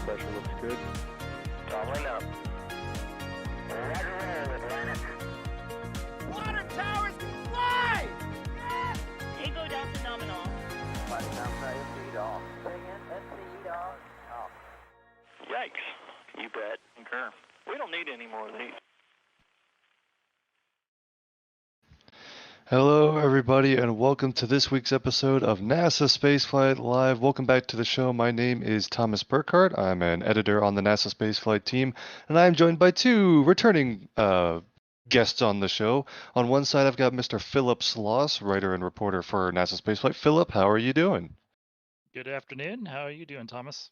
pressure looks good. Doubling up. Roger roll, Atlantic. Water towers can fly! Yes! Tango Delta nominal. Flight down speed off. Bring in at speed off. Yikes. You bet. Concur. We don't need any more of these. Hello, everybody, and welcome to this week's episode of NASA Spaceflight Live. Welcome back to the show. My name is Thomas Burhardt. I'm an editor on the NASA Spaceflight team, and I'm joined by two returning guests on the show. On one side, I've got Mr. Philip Sloss, writer and reporter for NASA Spaceflight. Philip, how are you doing? Good afternoon. How are you doing, Thomas?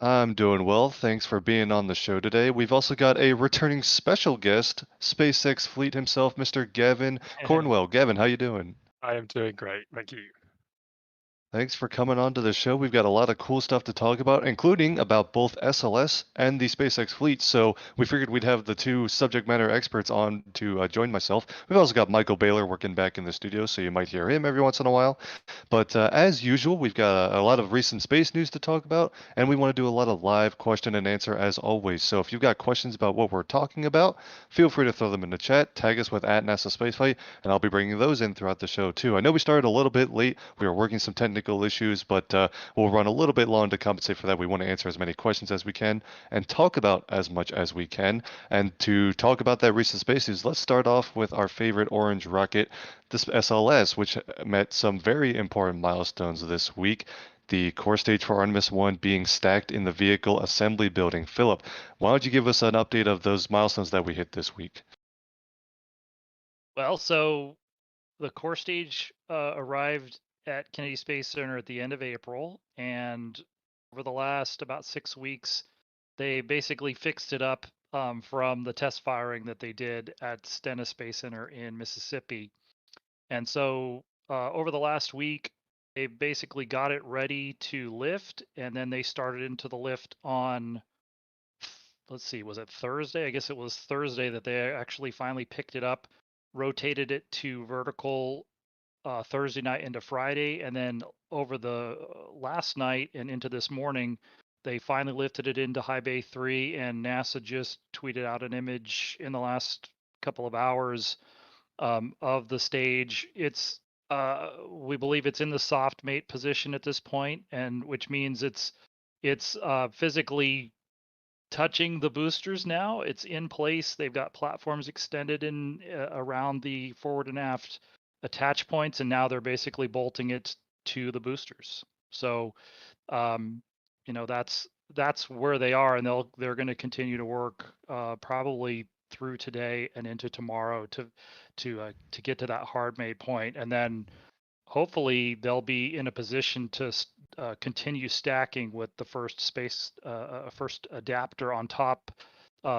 I'm doing well. Thanks for being on the show today. We've also got a returning special guest, SpaceX fleet himself, Mr. Gavin Cornwell. Gavin, how you doing? I am doing great, thank you. Thanks for coming on to the show. We've got a lot of cool stuff to talk about, including about both SLS and the SpaceX fleet. So we figured we'd have the two subject matter experts on to join myself. We've also got Michael Baylor working back in the studio, so you might hear him every once in a while. But as usual, we've got a lot of recent space news to talk about, and we want to do a lot of live question and answer as always. So if you've got questions about what we're talking about, feel free to throw them in the chat. Tag us with @NASASpaceflight, and I'll be bringing those in throughout the show too. I know we started a little bit late. We were working some technical issues, but we'll run a little bit long to compensate for that. We want to answer as many questions as we can and talk about as much as we can. And to talk about that recent space news, let's start off with our favorite orange rocket, this SLS, which met some very important milestones this week. The core stage for Artemis 1 being stacked in the vehicle assembly building. Philip, why don't you give us an update of those milestones that we hit this week? Well, so the core stage arrived at Kennedy Space Center at the end of April, and over the last about 6 weeks, they basically fixed it up from the test firing that they did at Stennis Space Center in Mississippi. And so over the last week, they basically got it ready to lift, and then they started into the lift on, let's see, was it Thursday? I guess it was Thursday that they actually finally picked it up, rotated it to vertical Thursday night into Friday, and then over the last night and into this morning, they finally lifted it into High Bay 3, and NASA just tweeted out an image in the last couple of hours of the stage. It's we believe it's in the soft mate position at this point, and which means it's physically touching the boosters now. It's in place. They've got platforms extended in around the forward and aft attach points, and now they're basically bolting it to the boosters. So that's where they are, and they're going to continue to work probably through today and into tomorrow to get to that hard made point, and then hopefully they'll be in a position to continue stacking with the first first adapter on top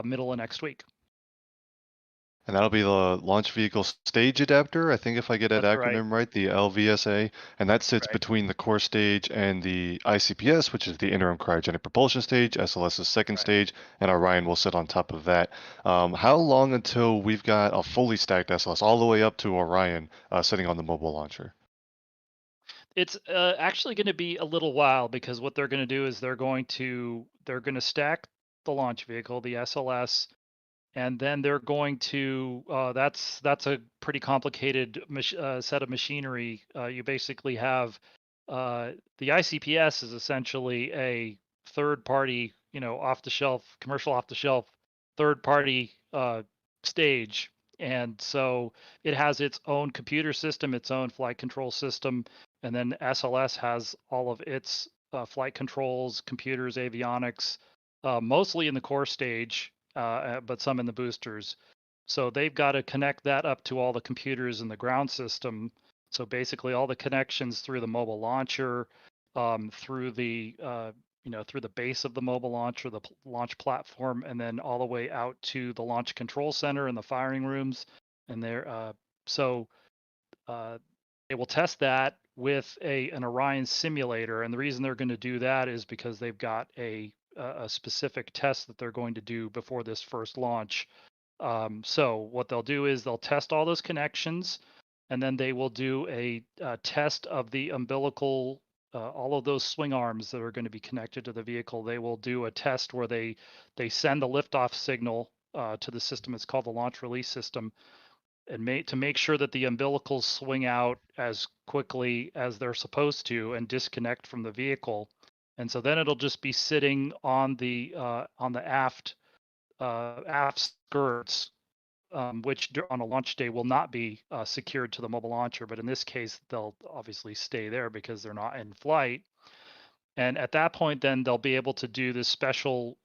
middle of next week. And that'll be the launch vehicle stage adapter, I think, if I get that That's acronym right, the LVSA. And that sits between the core stage and the ICPS, which is the interim cryogenic propulsion stage, SLS's second stage, and Orion will sit on top of that. How long until we've got a fully stacked SLS all the way up to Orion sitting on the mobile launcher? It's actually going to be a little while, because what they're going to do is they're going to stack the launch vehicle, the SLS, and then they're going to that's a pretty complicated set of machinery. You basically have the ICPS is essentially a third party, commercial off the shelf third party stage, and so it has its own computer system, its own flight control system, and then SLS has all of its flight controls, computers, avionics, mostly in the core stage, but some in the boosters. So they've got to connect that up to all the computers in the ground system. So basically all the connections through the mobile launcher, through the base of the mobile launcher, the launch platform, and then all the way out to the launch control center and the firing rooms. And they will test that with an Orion simulator. And the reason they're going to do that is because they've got a specific test that they're going to do before this first launch. So what they'll do is they'll test all those connections, and then they will do a test of the umbilical all of those swing arms that are going to be connected to the vehicle, they will do a test where they send a liftoff signal to the system. It's called the launch release system, and to make sure that the umbilicals swing out as quickly as they're supposed to and disconnect from the vehicle. And so then it'll just be sitting on the aft skirts, which on a launch day will not be secured to the mobile launcher. But in this case, they'll obviously stay there because they're not in flight. And at that point, then they'll be able to do this special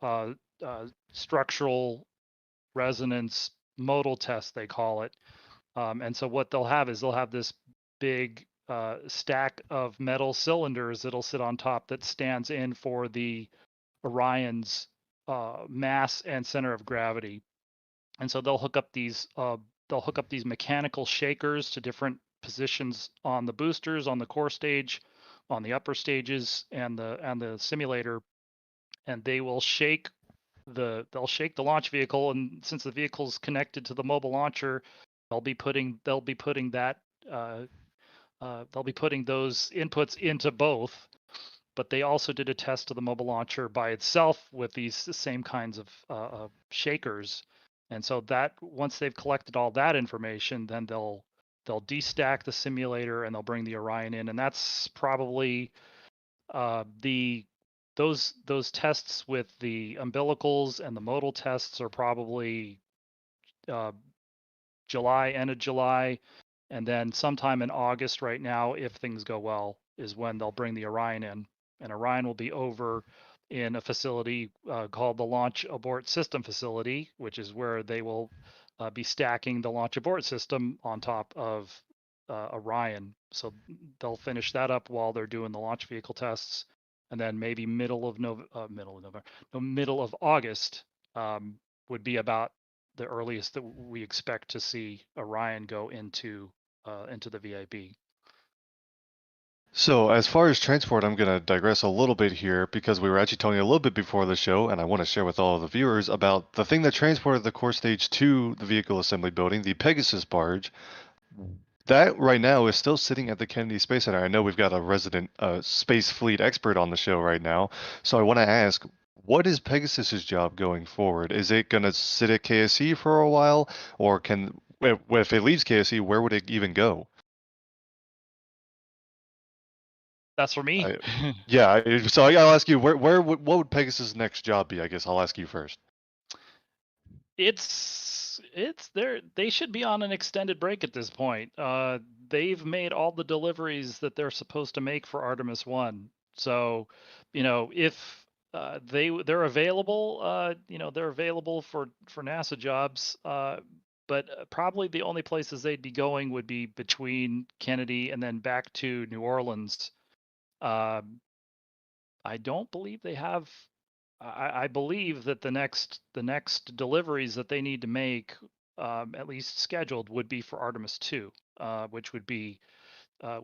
structural resonance modal test, they call it. And so what they'll have is they'll have this big stack of metal cylinders that'll sit on top that stands in for the Orion's mass and center of gravity. And so they'll hook up these mechanical shakers to different positions on the boosters, on the core stage, on the upper stages, and the simulator, and they will shake the launch vehicle. And since the vehicle's connected to the mobile launcher, they'll be putting those inputs into both. But they also did a test of the mobile launcher by itself with these same kinds of shakers. And so that once they've collected all that information, then they'll destack the simulator and they'll bring the Orion in. And that's probably those tests with the umbilicals and the modal tests are probably July, end of July, and then sometime in August right now, if things go well, is when they'll bring the Orion in. And Orion will be over in a facility called the Launch Abort System Facility, which is where they will be stacking the Launch Abort System on top of Orion. So they'll finish that up while they're doing the launch vehicle tests, and then maybe middle of August would be about the earliest that we expect to see Orion go into the VIB. So as far as transport, I'm going to digress a little bit here because we were actually talking a little bit before the show, and I want to share with all of the viewers about the thing that transported the core stage to the vehicle assembly building, the Pegasus barge. That right now is still sitting at the Kennedy Space Center. I know we've got a resident space fleet expert on the show right now, so I want to ask, what is Pegasus's job going forward? Is it going to sit at KSC for a while, or if it leaves KSC, where would it even go? That's for me. So I'll ask you, what would Pegasus' next job be? I guess I'll ask you first. It's there. They should be on an extended break at this point. They've made all the deliveries that they're supposed to make for Artemis 1. So, if they're available, they're available for NASA jobs. But probably the only places they'd be going would be between Kennedy and then back to New Orleans. I don't believe they have. I believe that the next deliveries that they need to make, at least scheduled, would be for Artemis 2, which would be it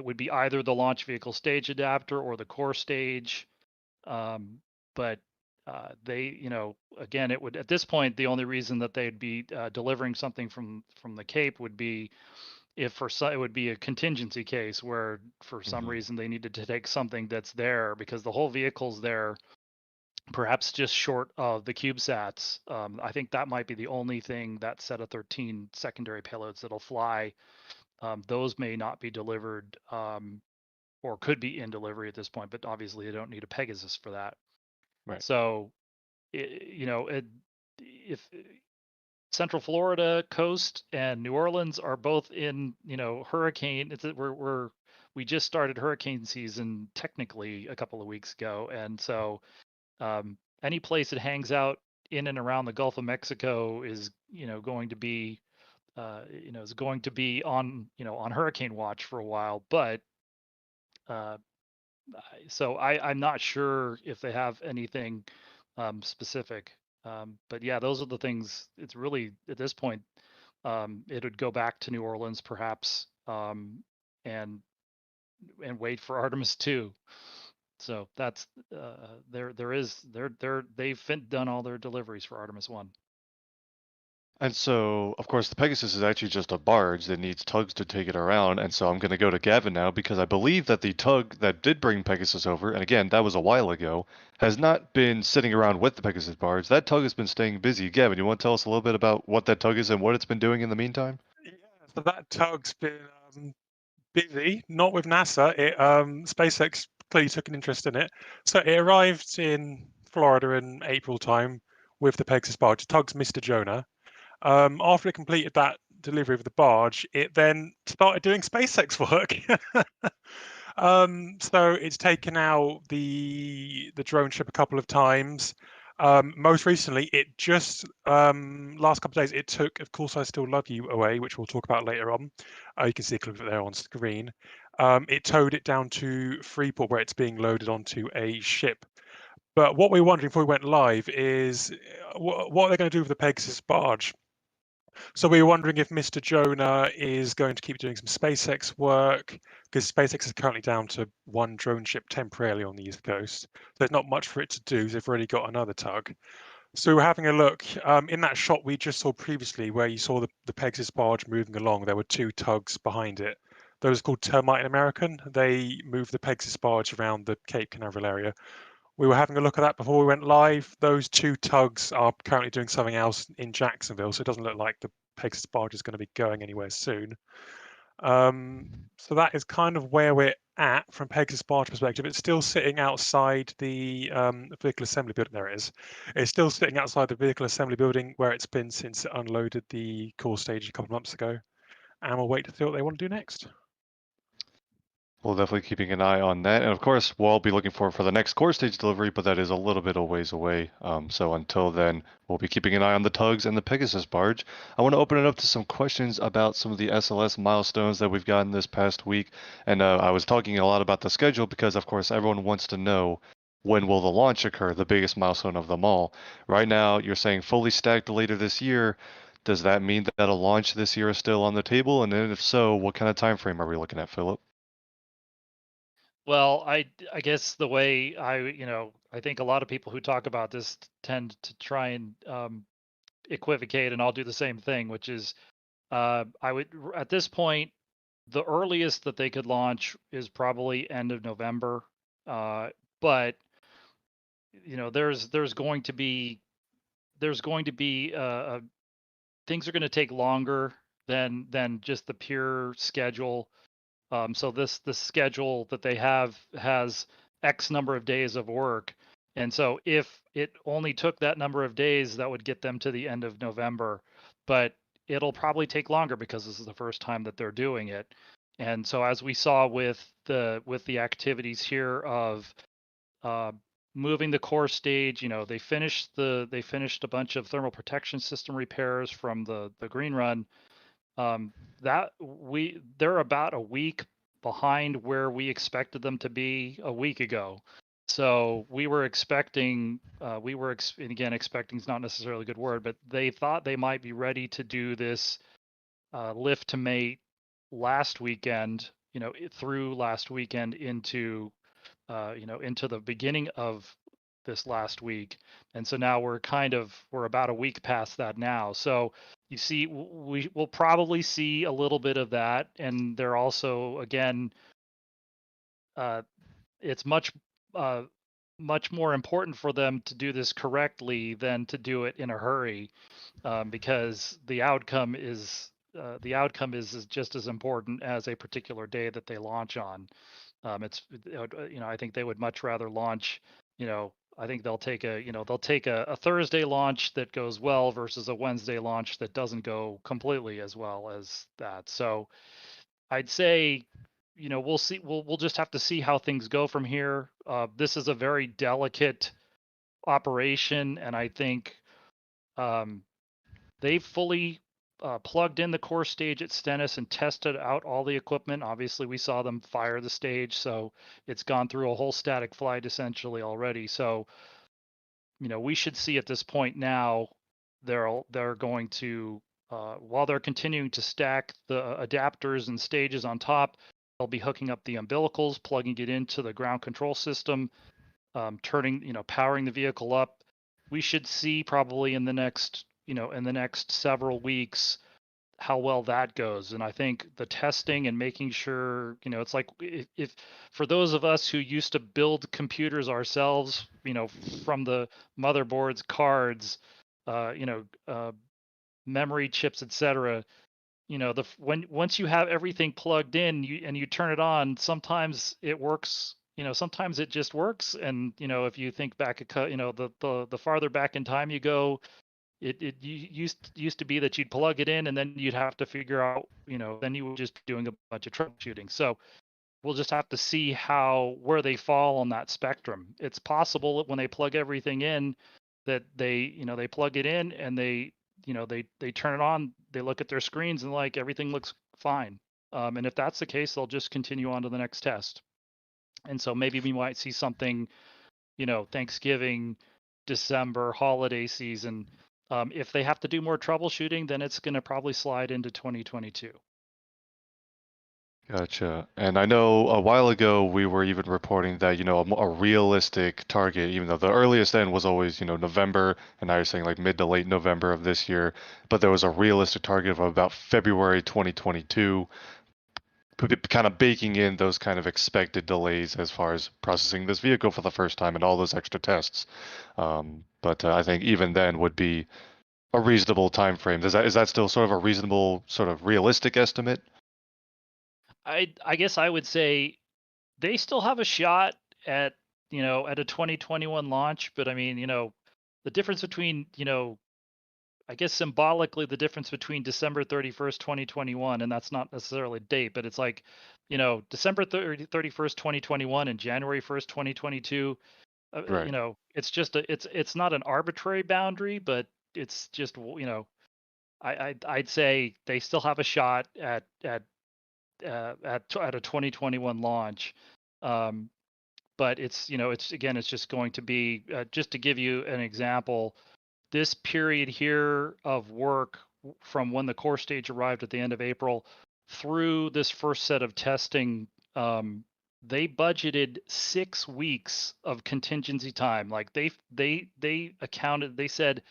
would be either the launch vehicle stage adapter or the core stage. But again, it would, at this point, the only reason that they'd be delivering something from the Cape would be if it would be a contingency case where for some reason they needed to take something that's there because the whole vehicle's there, perhaps just short of the CubeSats. I think that might be the only thing, that set of 13 secondary payloads that'll fly. Those may not be delivered or could be in delivery at this point, but obviously they don't need a Pegasus for that. Right. So, if Central Florida coast and New Orleans are both in, hurricane. We just started hurricane season technically a couple of weeks ago, and so any place that hangs out in and around the Gulf of Mexico is, going to be, on hurricane watch for a while. But so I'm not sure if they have anything specific. But yeah, those are the things. It's really, at this point, it would go back to New Orleans perhaps, and wait for Artemis 2. So that's they've done all their deliveries for Artemis 1. And so, of course, the Pegasus is actually just a barge that needs tugs to take it around. And so I'm going to go to Gavin now because I believe that the tug that did bring Pegasus over, and again, that was a while ago, has not been sitting around with the Pegasus barge. That tug has been staying busy. Gavin, you want to tell us a little bit about what that tug is and what it's been doing in the meantime? Yeah, so that tug's been busy, not with NASA. SpaceX clearly took an interest in it. So it arrived in Florida in April time with the Pegasus barge. The tug's Mr. Jonah. After it completed that delivery of the barge, it then started doing SpaceX work. So it's taken out the drone ship a couple of times. Most recently, it just last couple of days it took "Of Course I Still Love You" away, which we'll talk about later on. You can see a clip of it there on screen. It towed it down to Freeport, where it's being loaded onto a ship. But what we were wondering before we went live is what are they going to do with the Pegasus barge? So we were wondering if Mr. Jonah is going to keep doing some SpaceX work, because SpaceX is currently down to one drone ship temporarily on the East Coast. There's not much for it to do. They've already got another tug. So we're having a look. In that shot we just saw previously, where you saw the Pegasus barge moving along, there were two tugs behind it. Those are called Termite and American. They move the Pegasus barge around the Cape Canaveral area. We were having a look at that before we went live. Those two tugs are currently doing something else in Jacksonville, so it doesn't look like the Pegasus barge is going to be going anywhere soon. So that is kind of where we're at from Pegasus barge perspective. It's still sitting outside the vehicle assembly building. There it is. It's still sitting outside the vehicle assembly building where it's been since it unloaded the core stage a couple of months ago. And we'll wait to see what they want to do next. We'll definitely keeping an eye on that, and of course, we'll be looking for the next core stage delivery, but that is a little bit of ways away. So until then, we'll be keeping an eye on the tugs and the Pegasus barge. I want to open it up to some questions about some of the SLS milestones that we've gotten this past week, and I was talking a lot about the schedule because, of course, everyone wants to know when will the launch occur, the biggest milestone of them all. Right now, you're saying fully stacked later this year. Does that mean that a launch this year is still on the table? And then if so, what kind of time frame are we looking at, Philip? Well, I guess the way I think a lot of people who talk about this tend to try and equivocate, and I'll do the same thing, which is I would at this point the earliest that they could launch is probably end of November, but there's going to be things are going to take longer than just the pure schedule. So the schedule that they have has X number of days of work. And so if it only took that number of days, that would get them to the end of November. But it'll probably take longer because this is the first time that they're doing it. And so as we saw with the activities here of uh, moving the core stage, they finished a bunch of thermal protection system repairs from the green run. They're about a week behind where we expected them to be a week ago. So we were expecting, and again, expecting is not necessarily a good word, but they thought they might be ready to do this lift to mate last weekend, through last weekend into, into the beginning of this last week. And so now we're about a week past that now. So you see, we will probably see a little bit of that. And they're also, again, it's much more important for them to do this correctly than to do it in a hurry, because the outcome is just as important as a particular day that they launch on. I think they would much rather launch, I think they'll take a Thursday launch that goes well versus a Wednesday launch that doesn't go completely as well as that. So I'd say, we'll see. We'll just have to see how things go from here. This is a very delicate operation, and I think they've fully plugged in the core stage at Stennis and tested out all the equipment. Obviously, we saw them fire the stage, so it's gone through a whole static flight essentially already. So, we should see at this point now they're going to, while they're continuing to stack the adapters and stages on top, they'll be hooking up the umbilicals, plugging it into the ground control system, powering the vehicle up. We should see probably in the next in the next several weeks, how well that goes. And I think the testing and making sure, it's like if for those of us who used to build computers ourselves, from the motherboards, cards, memory chips, etc. Once you have everything plugged in, you turn it on, sometimes it works. Sometimes it just works. And if you think back, the farther back in time you go, it used to be that you'd plug it in and then you'd have to figure out, then you were just doing a bunch of troubleshooting. So we'll just have to see where they fall on that spectrum. It's possible that when they plug everything in, that they plug it in and they turn it on, they look at their screens and like everything looks fine. And if that's the case, they'll just continue on to the next test. And so maybe we might see something, Thanksgiving, December, holiday season. If they have to do more troubleshooting, then it's going to probably slide into 2022. Gotcha. And I know a while ago we were even reporting that, a realistic target, even though the earliest end was always, November, and now you're saying like mid to late November of this year, but there was a realistic target of about February 2022, kind of baking in those kind of expected delays as far as processing this vehicle for the first time and all those extra tests. But I think even then would be a reasonable time frame. Is that still sort of a reasonable, sort of realistic estimate? I guess I would say they still have a shot at at a 2021 launch, but I mean, the difference between, I guess symbolically the difference between December 31st, 2021, and that's not necessarily a date, but it's like, December 31st, 2021 and January 1st, 2022, Right. it's just it's not an arbitrary boundary, but it's just, I'd say they still have a shot at a 2021 launch. But it's it's just going to be, just to give you an example, this period here of work from when the core stage arrived at the end of April through this first set of testing, they budgeted 6 weeks of contingency time. Like they accounted, they said,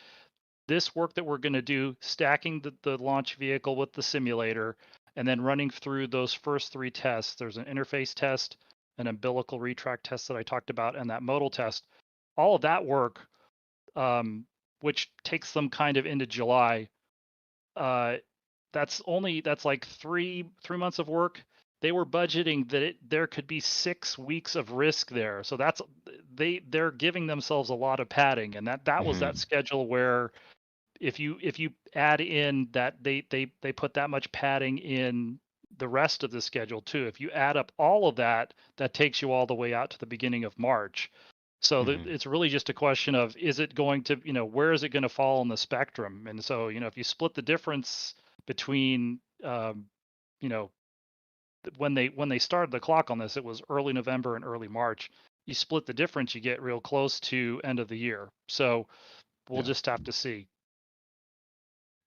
this work that we're going to do, stacking the launch vehicle with the simulator, and then running through those first 3 tests. There's an interface test, an umbilical retract test that I talked about, and that modal test. All of that work, which takes them kind of into July, that's like three months of work. They were budgeting that there could be 6 weeks of risk there. So they're giving themselves a lot of padding, and that was that schedule where if you add in that they put that much padding in the rest of the schedule too. If you add up all of that, that takes you all the way out to the beginning of March. So it's really just a question of, is it going to, where is it going to fall on the spectrum? And so, if you split the difference between, when they started the clock on this, it was early November and early March. You split the difference, you get real close to end of the year. So we'll just have to see.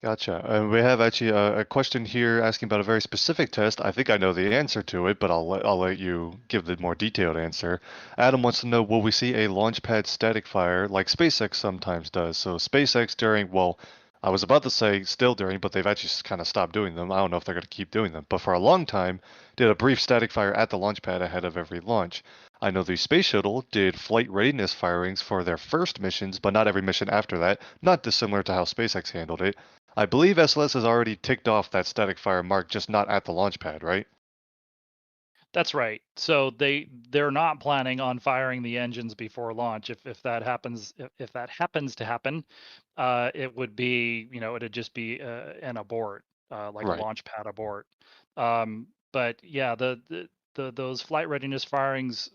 Gotcha. And we have actually a question here asking about a very specific test. I think I know the answer to it, but I'll let you give the more detailed answer. Adam wants to know, will we see a launch pad static fire like SpaceX sometimes does? So SpaceX during, well, I was about to say still during, but they've actually kind of stopped doing them. I don't know if they're going to keep doing them, but for a long time, did a brief static fire at the launch pad ahead of every launch. I know the Space Shuttle did flight readiness firings for their first missions, but not every mission after that, not dissimilar to how SpaceX handled it. I believe SLS has already ticked off that static fire mark, just not at the launch pad, right? That's right. So they're not planning on firing the engines before launch. If that happens, if that happens to happen, it would be, it'd just be an abort, like a Right. launch pad abort. But yeah, those flight readiness firings,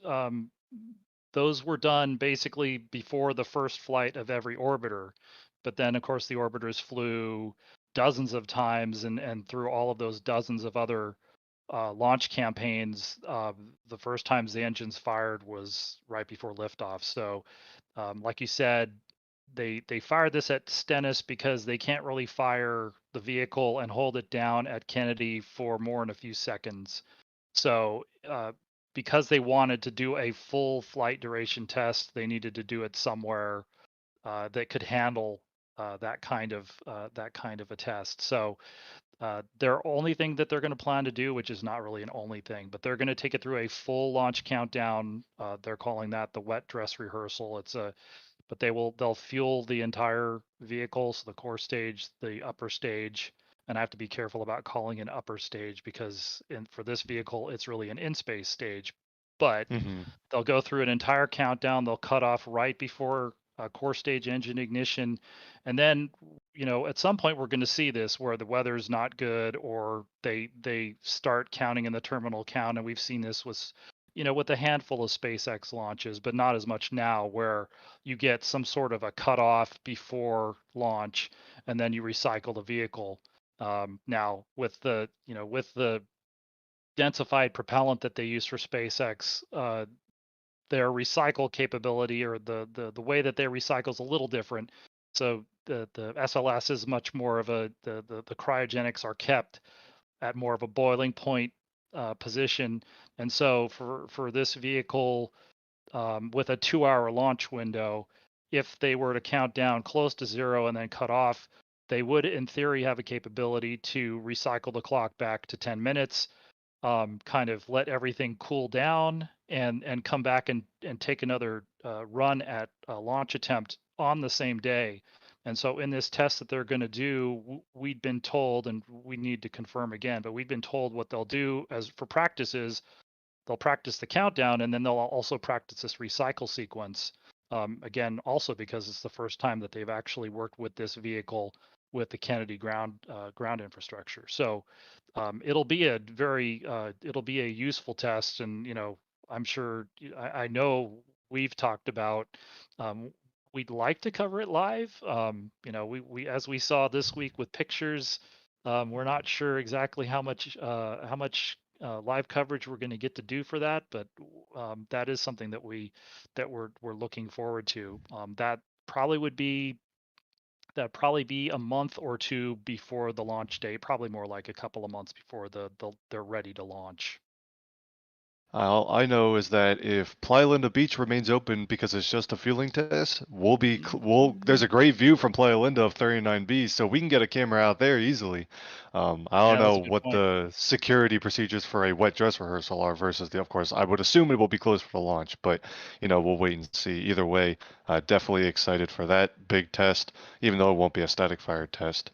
those were done basically before the first flight of every orbiter. But then, of course, the orbiters flew dozens of times, and through all of those dozens of other launch campaigns, the first times the engines fired was right before liftoff. So, like you said, they fired this at Stennis because they can't really fire the vehicle and hold it down at Kennedy for more than a few seconds. So, because they wanted to do a full flight duration test, they needed to do it somewhere that could handle that kind of a test. So their only thing that they're going to plan to do, which is not really an only thing, but they're going to take it through a full launch countdown. They're calling that the wet dress rehearsal. But they'll fuel the entire vehicle, so the core stage, the upper stage, and I have to be careful about calling an upper stage because for this vehicle, it's really an in-space stage. But they'll go through an entire countdown. They'll cut off right before core stage engine ignition, and then at some point we're going to see this where the weather's not good or they start counting in the terminal count, and we've seen this with with a handful of SpaceX launches, but not as much now, where you get some sort of a cutoff before launch and then you recycle the vehicle. Now with the densified propellant that they use for SpaceX, their recycle capability or the way that they recycle is a little different. So the SLS is much more of the cryogenics are kept at more of a boiling point position. And so for this vehicle, with a 2-hour launch window, if they were to count down close to zero and then cut off, they would in theory have a capability to recycle the clock back to 10 minutes, kind of let everything cool down and come back and take another run at a launch attempt on the same day. And so in this test that they're going to do, we'd been told, and we need to confirm again, but we've been told what they'll do as for practice is they'll practice the countdown and then they'll also practice this recycle sequence. Again, also because it's the first time that they've actually worked with this vehicle with the Kennedy ground infrastructure. So it'll be a useful test, and I'm sure I know we've talked about. We'd like to cover it live. We as we saw this week with pictures, we're not sure exactly how much live coverage we're going to get to do for that, but that is something that we're looking forward to. That probably be a month or two before the launch date, probably more like a couple of months before they're ready to launch. All I know is that if Playa Linda Beach remains open because it's just a fueling test, there's a great view from Playa Linda of 39B, so we can get a camera out there easily. I don't Yeah, that's know a good what point. the security procedures for a wet dress rehearsal are versus of course, I would assume it will be closed for the launch, but we'll wait and see. Either way, definitely excited for that big test, even though it won't be a static fire test.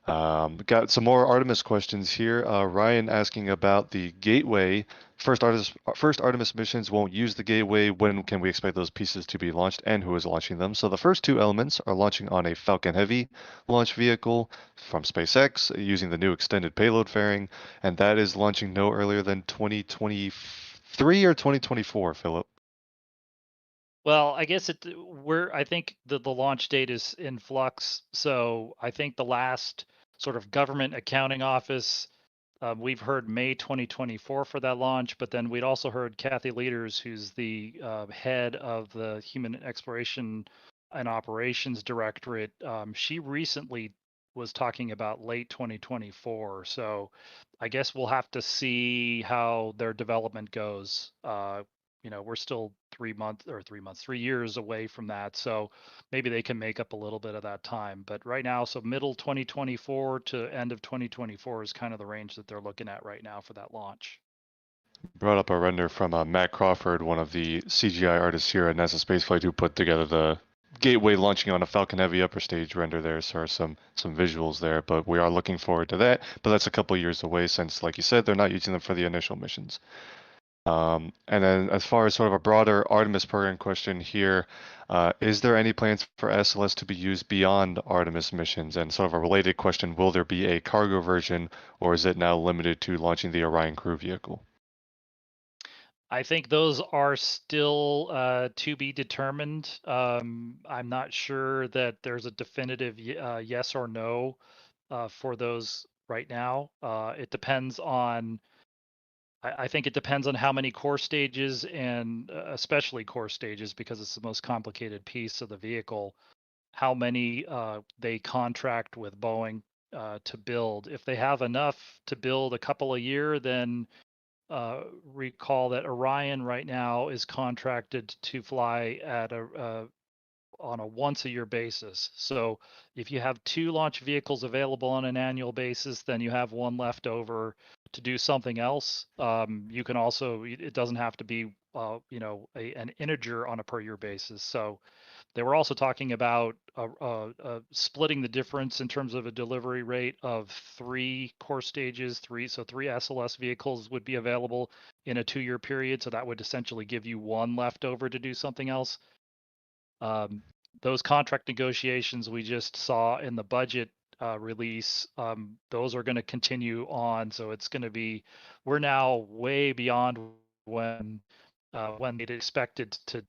Got some more Artemis questions here. Ryan asking about the gateway. First Artemis missions won't use the gateway. When can we expect those pieces to be launched, and who is launching them? So the first two elements are launching on a Falcon Heavy launch vehicle from SpaceX using the new extended payload fairing, and that is launching no earlier than 2023 or 2024, Philip. Well, I guess I think the launch date is in flux. So I think the last sort of government accounting office, we've heard May 2024 for that launch, but then we'd also heard Kathy Leaders, who's the head of the Human Exploration and Operations Directorate. She recently was talking about late 2024. So I guess we'll have to see how their development goes. We're still 3 years away from that. So maybe they can make up a little bit of that time. But right now, so middle 2024 to end of 2024 is kind of the range that they're looking at right now for that launch. Brought up a render from Matt Crawford, one of the CGI artists here at NASASpaceflight, who put together the gateway launching on a Falcon Heavy upper stage render there. So some visuals there, but we are looking forward to that. But that's a couple years away since, like you said, they're not using them for the initial missions. And then as far as sort of a broader Artemis program question here, is there any plans for SLS to be used beyond Artemis missions? And sort of a related question, will there be a cargo version, or is it now limited to launching the Orion crew vehicle? I think those are still to be determined. I'm not sure that there's a definitive yes or no for those right now. It depends on I think it depends on how many core stages, and especially core stages because it's the most complicated piece of the vehicle, how many they contract with Boeing to build. If they have enough to build a couple a year, then recall that Orion right now is contracted to fly at on a once-a-year basis. So if you have 2 launch vehicles available on an annual basis, then you have one left over to do something else. You can also, it doesn't have to be, an integer on a per year basis. So they were also talking about splitting the difference in terms of a delivery rate of 3 core stages, three SLS vehicles would be available in a 2-year period. So that would essentially give you one left over to do something else. Those contract negotiations we just saw in the budget release, those are going to continue on. So it's going to be, we're now way beyond when they'd expected to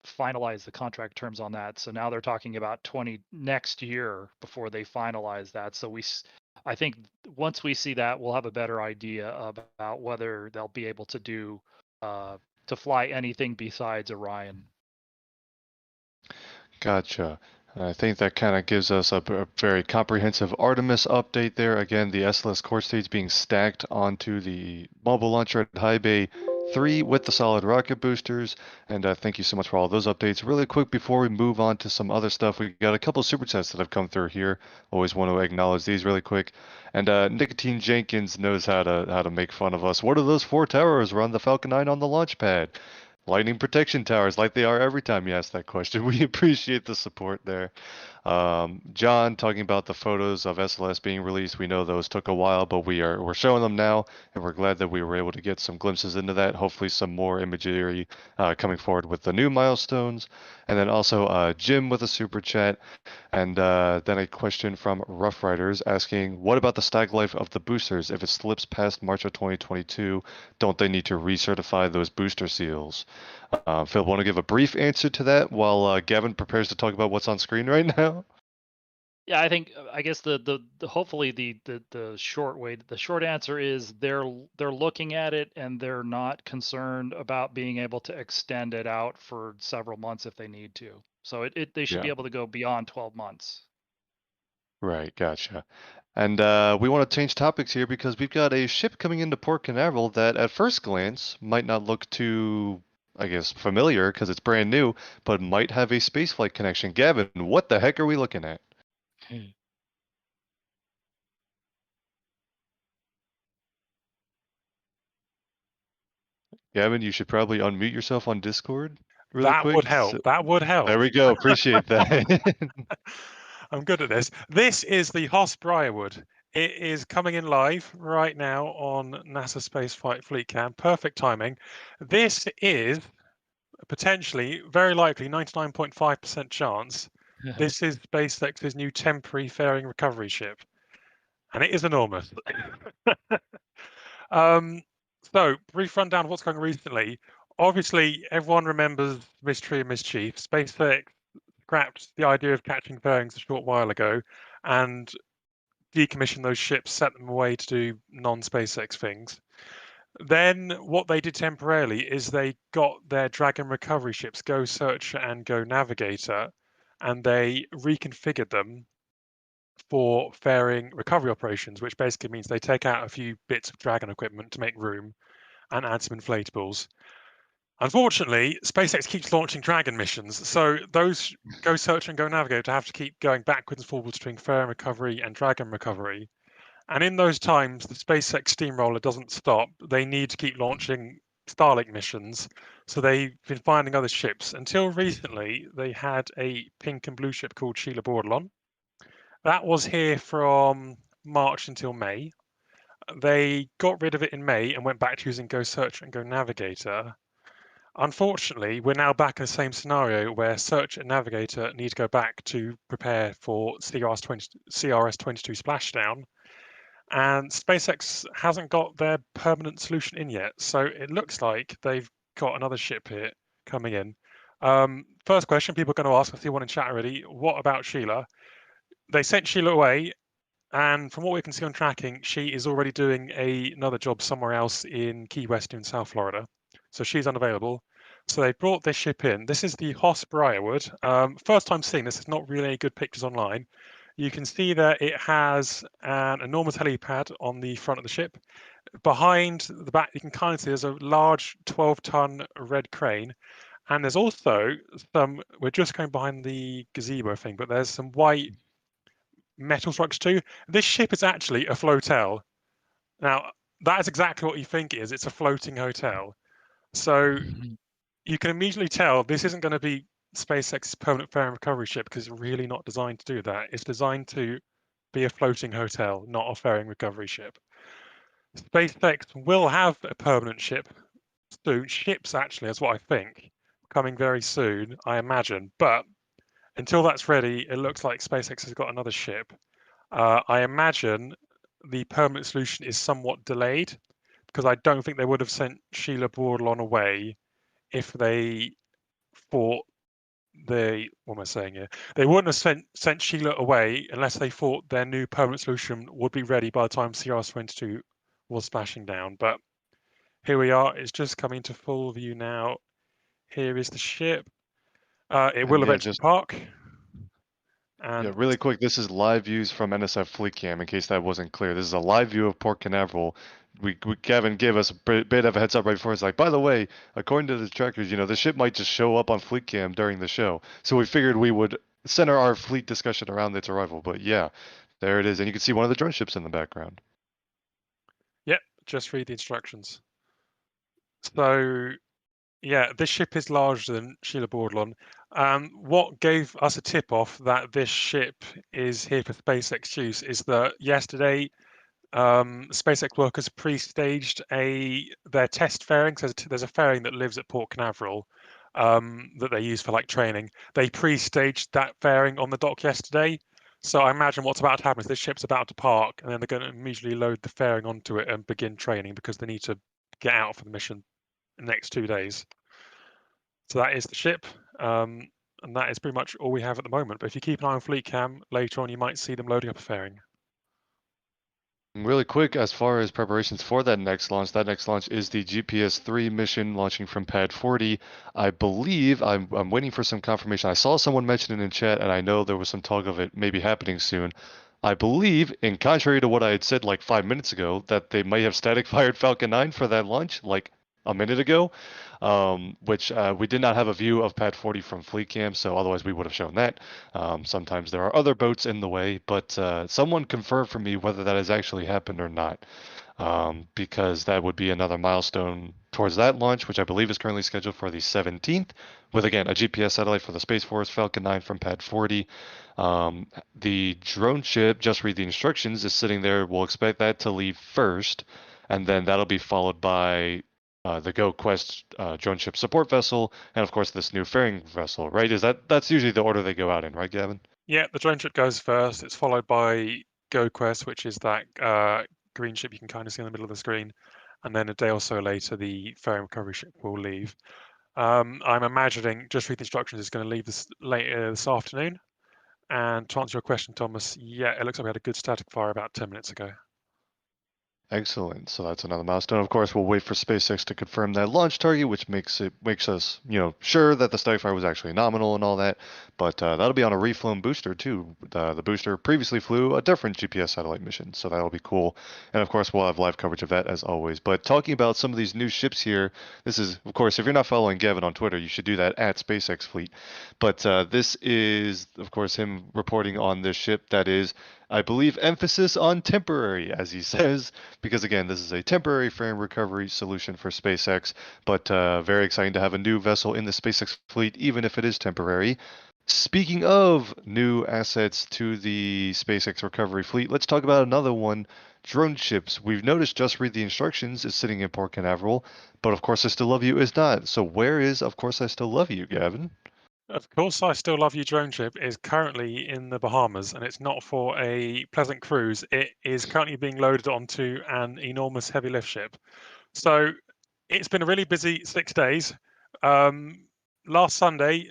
finalize the contract terms on that. So now they're talking about next year before they finalize that. So I think once we see that, we'll have a better idea about whether they'll be able to do to fly anything besides Orion. Gotcha. I think that kind of gives us a very comprehensive Artemis update there. Again, the SLS core stage being stacked onto the mobile launcher at High Bay 3 with the solid rocket boosters. And thank you so much for all those updates. Really quick before we move on to some other stuff, we got a couple of super chats that have come through here. Always want to acknowledge these really quick. And Nicotine Jenkins knows how to make fun of us. What are those 4 towers? We're on the Falcon 9 on the launch pad. Lightning protection towers, like they are every time you ask that question. We appreciate the support there. John talking about the photos of SLS being released. We know those took a while, but we're showing them now, and we're glad that we were able to get some glimpses into that. Hopefully, some more imagery coming forward with the new milestones. And then also Jim with a super chat, and then a question from Rough Riders asking, what about the stack life of the boosters? If it slips past March of 2022, don't they need to recertify those booster seals? Phil, want to give a brief answer to that while Gavin prepares to talk about what's on screen right now? Yeah, I guess the hopefully the short answer is they're looking at it and they're not concerned about being able to extend it out for several months if they need to. So they should be able to go beyond 12 months. Right, gotcha. And we want to change topics here because we've got a ship coming into Port Canaveral that at first glance might not look too, I guess, familiar because it's brand new, but might have a spaceflight connection. Gavin, what the heck are we looking at? Gavin, you should probably unmute yourself on Discord really That quick. would help. That would help. There we go. Appreciate that. I'm good at this. This is the Hoss Briarwood. It is coming in live right now on NASA Spaceflight Fleet Cam. Perfect timing. This is potentially, very likely, 99.5% chance. This is SpaceX's new temporary fairing recovery ship, and it is enormous. So, brief rundown of what's going on recently. Obviously, everyone remembers Mystery and Mischief. SpaceX scrapped the idea of catching fairings a short while ago and decommissioned those ships, set them away to do non-SpaceX things. Then what they did temporarily is they got their Dragon recovery ships, Go Searcher and Go Navigator, and they reconfigured them for fairing recovery operations, which basically means they take out a few bits of Dragon equipment to make room and add some inflatables. Unfortunately, SpaceX keeps launching Dragon missions, so those Go Search and Go Navigator have to keep going backwards and forwards between fairing recovery and Dragon recovery. And in those times, the SpaceX steamroller doesn't stop. They need to keep launching Starlink missions, so they've been finding other ships. Until recently, they had a pink and blue ship called Sheila Bordelon. That was here from March until May. They got rid of it in May and went back to using Go Search and Go Navigator. Unfortunately, we're now back in the same scenario where Search and Navigator need to go back to prepare for CRS-22 splashdown, and SpaceX hasn't got their permanent solution in yet. So it looks like they've got another ship here coming in. First question people are going to ask, I see one in chat already, what about Sheila? They sent Sheila away, and from what we can see on tracking, she is already doing another job somewhere else in Key West in South Florida. So she's unavailable. So they brought this ship in. This is the Hoss Briarwood. First time seeing this, there's not really any good pictures online. You can see that it has an enormous helipad on the front of the ship. Behind the back, you can kind of see there's a large 12-ton red crane. And there's also some, we're just going behind the gazebo thing, but there's some white metal structure too. This ship is actually a flotel. Now, that is exactly what you think it is. It's a floating hotel. So you can immediately tell this isn't going to be SpaceX's permanent fare and recovery ship because it's really not designed to do that. It's designed to be a floating hotel, not a fare and recovery ship. SpaceX will have a permanent ship soon. Ships, actually, is what I think, coming very soon, I imagine. But until that's ready, it looks like SpaceX has got another ship. I imagine the permanent solution is somewhat delayed because I don't think they would have sent Sheila Bordelon away if they thought what am I saying here? They wouldn't have sent Sheila away unless they thought their new permanent solution would be ready by the time CRS-22 was splashing down. But here we are. It's just coming to full view now. Here is the ship. It will eventually park. And yeah, really quick, this is live views from NSF Fleet Cam, in case that wasn't clear. This is a live view of Port Canaveral. Gavin gave us a bit of a heads up right before. It's like, by the way, according to the trackers, the ship might just show up on Fleet Cam during the show. So we figured we would center our fleet discussion around its arrival. But yeah, there it is. And you can see one of the drone ships in the background. yep, just read the instructions. So yeah, this ship is larger than Sheila Bordelon. What gave us a tip off that this ship is here for SpaceX use is that yesterday SpaceX workers pre-staged their test fairing. So there's a fairing that lives at Port Canaveral that they use for like training. They pre-staged that fairing on the dock yesterday. So I imagine what's about to happen is this ship's about to park, and then they're going to immediately load the fairing onto it and begin training because they need to get out for the mission in the next 2 days. So that is the ship. And that is pretty much all we have at the moment. But if you keep an eye on Fleet Cam, later on you might see them loading up a fairing. Really quick, as far as preparations for that next launch is the GPS-3 mission launching from Pad 40. I believe, I'm waiting for some confirmation. I saw someone mention it in chat, and I know there was some talk of it maybe happening soon. I believe, in contrary to what I had said like 5 minutes ago, that they might have static fired Falcon 9 for that launch like a minute ago, which we did not have a view of Pad 40 from Fleet Cam, so otherwise we would have shown that. Sometimes there are other boats in the way, but someone confirm for me whether that has actually happened or not, because that would be another milestone towards that launch, which I believe is currently scheduled for the 17th, with again a GPS satellite for the Space Force Falcon 9 from Pad 40. The drone ship, just read the instructions, is sitting there. We'll expect that to leave first, and then that'll be followed by the GoQuest drone ship support vessel, and of course this new fairing vessel, right? That's usually the order they go out in, right, Gavin? Yeah, the drone ship goes first. It's followed by GoQuest, which is that green ship you can kind of see in the middle of the screen, and then a day or so later, the fairing recovery ship will leave. I'm imagining just read the instructions is going to leave later this afternoon. And to answer your question, Thomas, yeah, it looks like we had a good static fire about 10 minutes ago. Excellent. So that's another milestone. Of course, we'll wait for SpaceX to confirm that launch target, which makes us, sure that the static fire was actually nominal and all that. But that'll be on a reflown booster too. The booster previously flew a different GPS satellite mission, so that'll be cool. And of course, we'll have live coverage of that as always. But talking about some of these new ships here, this is, of course, if you're not following Gavin on Twitter, you should do that at SpaceX Fleet. But this is, of course, him reporting on this ship that is, I believe, emphasis on temporary, as he says, because again, this is a temporary fare and recovery solution for SpaceX, but very exciting to have a new vessel in the SpaceX fleet, even if it is temporary. Speaking of new assets to the SpaceX recovery fleet, let's talk about another one, drone ships. We've noticed Just Read the Instructions is sitting in Port Canaveral, but Of Course I Still Love You is not. So where is Of Course I Still Love You, Gavin? Of course, I Still Love You drone ship is currently in the Bahamas, and it's not for a pleasant cruise. It is currently being loaded onto an enormous heavy lift ship. So it's been a really busy 6 days. Last Sunday,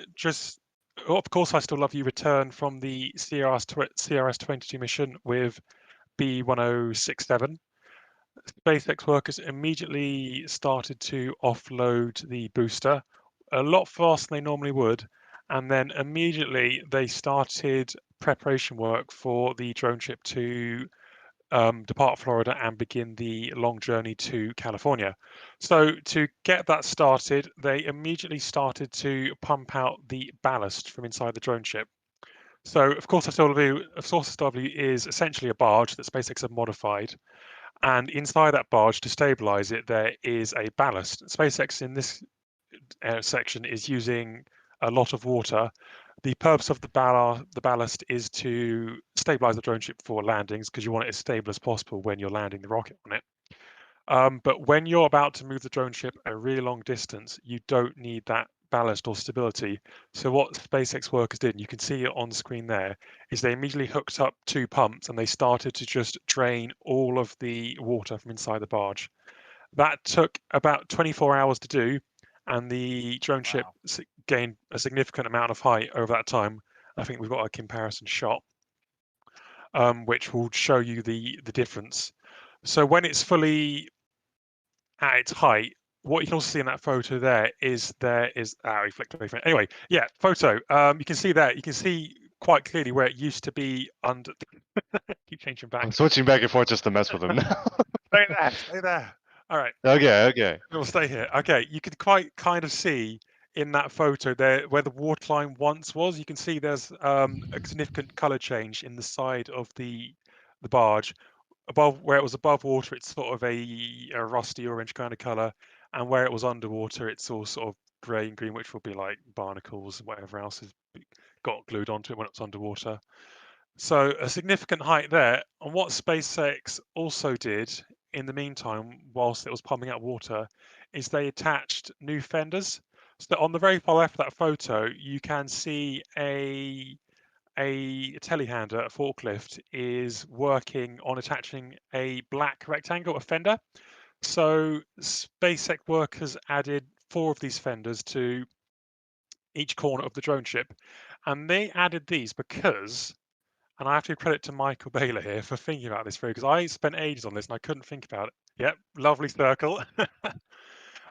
Of Course I Still Love You returned from the CRS-22 mission with B1067. SpaceX workers immediately started to offload the booster a lot faster than they normally would. And then immediately they started preparation work for the drone ship to depart Florida and begin the long journey to California. So to get that started, they immediately started to pump out the ballast from inside the drone ship. So of course, SLS is essentially a barge that SpaceX have modified. And inside that barge, to stabilize it, there is a ballast. SpaceX in this section is using a lot of water. The purpose of the ballast is to stabilize the drone ship for landings, because you want it as stable as possible when you're landing the rocket on it. But when you're about to move the drone ship a really long distance, you don't need that ballast or stability. So what SpaceX workers did, and you can see it on screen there, is they immediately hooked up 2 pumps and they started to just drain all of the water from inside the barge. That took about 24 hours to do, and the drone ship gained a significant amount of height over that time. I think we've got a comparison shot, which will show you the difference. So when it's fully at its height, what you can also see in that photo there is we flicked away from it. Anyway, yeah, photo. You can see there. You can see quite clearly where it used to be under. Keep changing back. I'm switching back and forth just to mess with him now. Stay there. Stay there. All right. Okay. We'll stay here. Okay, you can quite kind of see in that photo there where the waterline once was. You can see there's a significant color change in the side of the barge. Above where it was above water, it's sort of a rusty orange kind of color, and where it was underwater, it's all sort of grey and green, which will be like barnacles and whatever else has got glued onto it when it's underwater. So a significant height there. And what SpaceX also did in the meantime, whilst it was pumping out water, is they attached new fenders. So on the very far left of that photo, you can see a telehandler, a forklift, is working on attaching a black rectangle, a fender. So SpaceX workers added 4 of these fenders to each corner of the drone ship. And they added these because, and I have to give credit to Michael Baylor here for thinking about this because I spent ages on this and I couldn't think about it. Yep, lovely circle.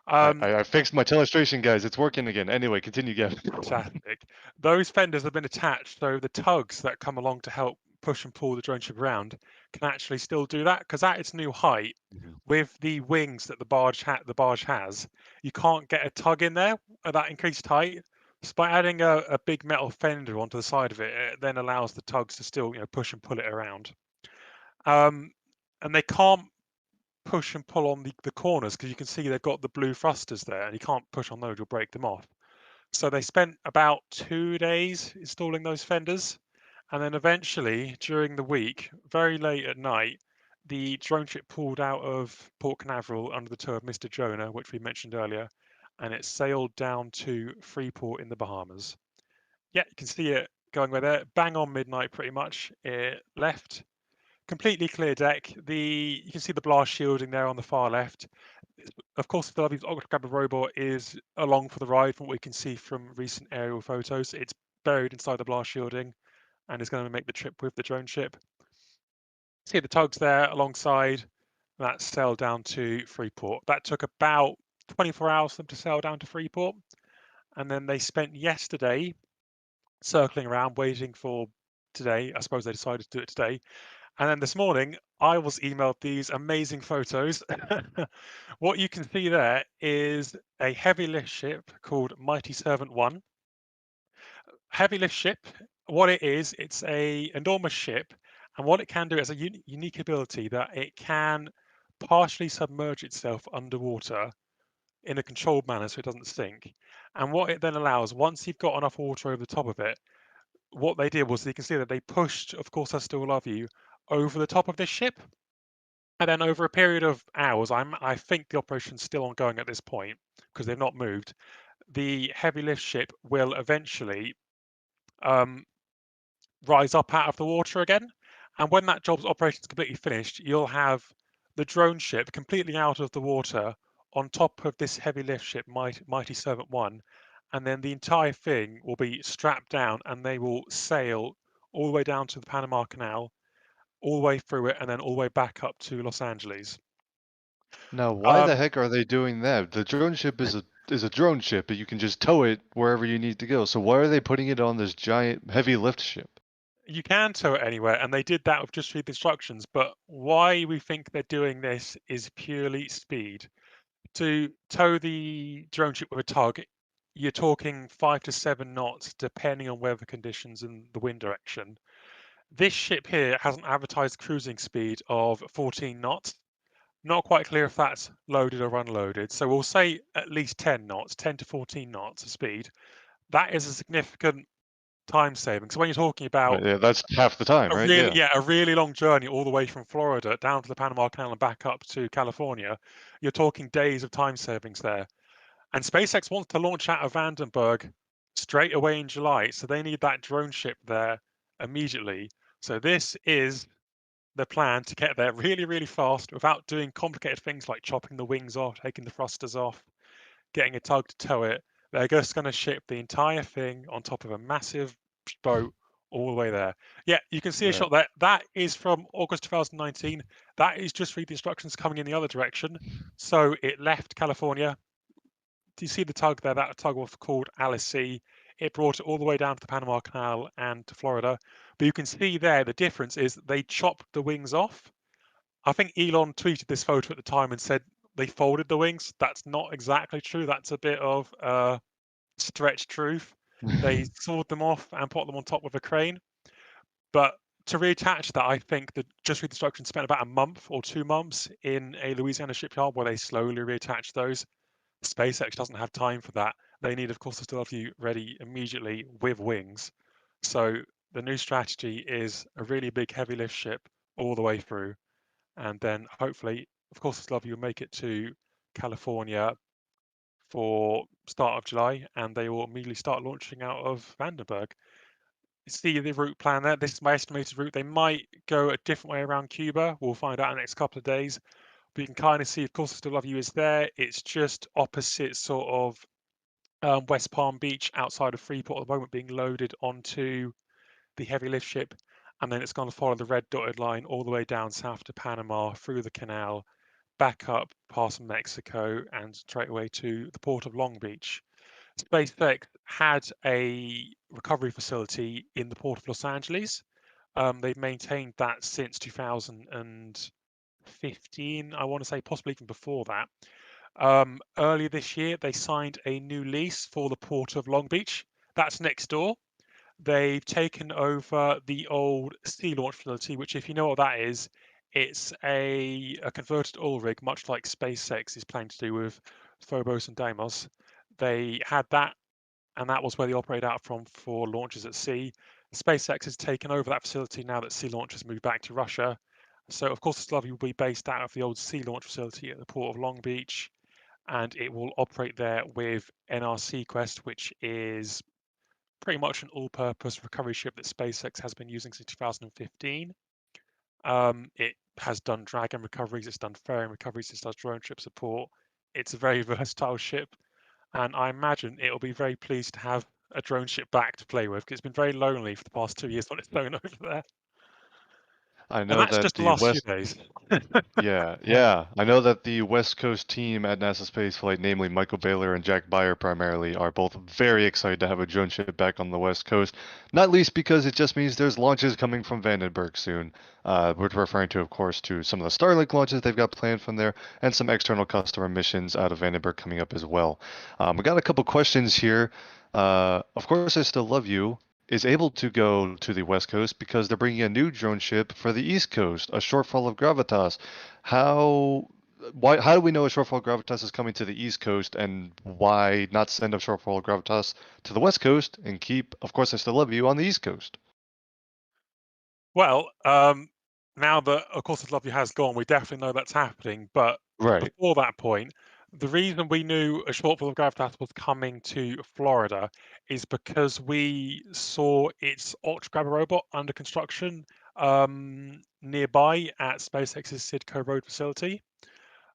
I fixed my telestration, guys. It's working again. Anyway, continue, Gavin. Fantastic. Those fenders have been attached, so the tugs that come along to help push and pull the drone ship around can actually still do that, because at its new height, with the wings that the barge has, you can't get a tug in there at that increased height. So by adding a big metal fender onto the side of it, it then allows the tugs to still push and pull it around. And they can't push and pull on the corners because you can see they've got the blue thrusters there, and you can't push on those, you'll break them off. So they spent about 2 days installing those fenders, and then eventually during the week, very late at night, the drone ship pulled out of Port Canaveral under the tow of Mr. Jonah, which we mentioned earlier, and it sailed down to Freeport in the Bahamas. Yeah, you can see it going where there, bang on midnight pretty much. It left. Completely clear deck. You can see the blast shielding there on the far left. Of course, the lovely Octograbber robot is along for the ride from what we can see from recent aerial photos. It's buried inside the blast shielding and is going to make the trip with the drone ship. See the tugs there alongside. That sailed down to Freeport. That took about 24 hours for them to sail down to Freeport. And then they spent yesterday circling around waiting for today. I suppose they decided to do it today. And then this morning, I was emailed these amazing photos. What you can see there is a heavy lift ship called Mighty Servant 1. Heavy lift ship, what it is, it's a enormous ship. And what it can do is a unique ability that it can partially submerge itself underwater in a controlled manner so it doesn't sink. And what it then allows, once you've got enough water over the top of it, what they did was you can see that they pushed, of course, I Still Love You, over the top of this ship. And then over a period of hours, I think the operation's still ongoing at this point because they've not moved. The heavy lift ship will eventually rise up out of the water again. And when that job's operation's completely finished, you'll have the drone ship completely out of the water on top of this heavy lift ship, Mighty Servant 1. And then the entire thing will be strapped down and they will sail all the way down to the Panama Canal, all the way through it, and then all the way back up to Los Angeles. Now, why the heck are they doing that? The drone ship is a drone ship, but you can just tow it wherever you need to go. So why are they putting it on this giant heavy lift ship? You can tow it anywhere, and they did that with just read the instructions. But why we think they're doing this is purely speed. To tow the drone ship with a tug, you're talking 5 to 7 knots, depending on weather conditions and the wind direction. This ship here has an advertised cruising speed of 14 knots. Not quite clear if that's loaded or unloaded. So we'll say at least 10 knots, 10 to 14 knots of speed. That is a significant time saving. So when you're talking about Yeah, that's half the time, right? Yeah. a really long journey all the way from Florida down to the Panama Canal and back up to California, you're talking days of time savings there. And SpaceX wants to launch out of Vandenberg straight away in July, so they need that drone ship there immediately. So this is the plan to get there really, really fast without doing complicated things like chopping the wings off, taking the thrusters off, getting a tug to tow it. They're just going to ship the entire thing on top of a massive boat all the way there. Yeah, you can see a Right. shot there. That is from August 2019. That is just read the instructions coming in the other direction. So it left California. Do you see the tug there? That tug was called Alice C. It brought it all the way down to the Panama Canal and to Florida. But you can see there the difference is they chopped the wings off. I think Elon tweeted this photo at the time and said they folded the wings. That's not exactly true. That's a bit of stretched truth. They sawed them off and put them on top with a crane. But to reattach that, I think that just read instructions spent about a month or 2 months in a Louisiana shipyard where they slowly reattach those. SpaceX doesn't have time for that. They need, of course, to still have you ready immediately with wings. So the new strategy is a really big heavy lift ship all the way through. And then hopefully, of course, SLS will make it to California for start of July, and they will immediately start launching out of Vandenberg. See the route plan there. This is my estimated route. They might go a different way around Cuba. We'll find out in the next couple of days. But you can kind of see, of course, Still Love You is there. It's just opposite sort of West Palm Beach outside of Freeport at the moment, being loaded onto the heavy lift ship. And then it's going to follow the red dotted line all the way down south to Panama, through the canal, back up past Mexico, and straight away to the port of Long Beach. SpaceX had a recovery facility in the port of Los Angeles. They've maintained that since 2015, I want to say, possibly even before that. Earlier this year, they signed a new lease for the port of Long Beach. That's next door. They've taken over the old sea launch facility, which, if you know what that is, it's a converted oil rig, much like SpaceX is planning to do with Phobos and Deimos. They had that, and that was where they operate out from for launches at sea. SpaceX has taken over that facility now that sea launch has moved back to Russia. So, of course, SLS will be based out of the old sea launch facility at the port of Long Beach, and it will operate there with NRC Quest, which is pretty much an all-purpose recovery ship that SpaceX has been using since 2015. It has done Dragon recoveries, it's done fairing recoveries, it does drone ship support. It's a very versatile ship, and I imagine it'll be very pleased to have a drone ship back to play with, because it's been very lonely for the past 2 years on its own over there. I And know that's that just the the last few West days. Yeah. I know that the West Coast team at NASASpaceflight, namely Michael Baylor and Jack Beyer primarily, are both very excited to have a drone ship back on the West Coast, not least because it just means there's launches coming from Vandenberg soon. We're referring to, of course, to some of the Starlink launches they've got planned from there, and some external customer missions out of Vandenberg coming up as well. We got a couple questions here. Of course, I Still Love You is able to go to the West Coast because they're bringing a new drone ship for the East Coast, a shortfall of Gravitas. How how do we know a shortfall of Gravitas is coming to the East Coast, and why not send a shortfall of Gravitas to the West Coast and keep, of course, I Still Love You on the East Coast? Well, now that, of course, SLS has gone, we definitely know that's happening. But Right. before that point, the reason we knew a shortfall of Gravitas was coming to Florida is because we saw its Ultra Grabber robot under construction nearby at SpaceX's Sidco Road facility.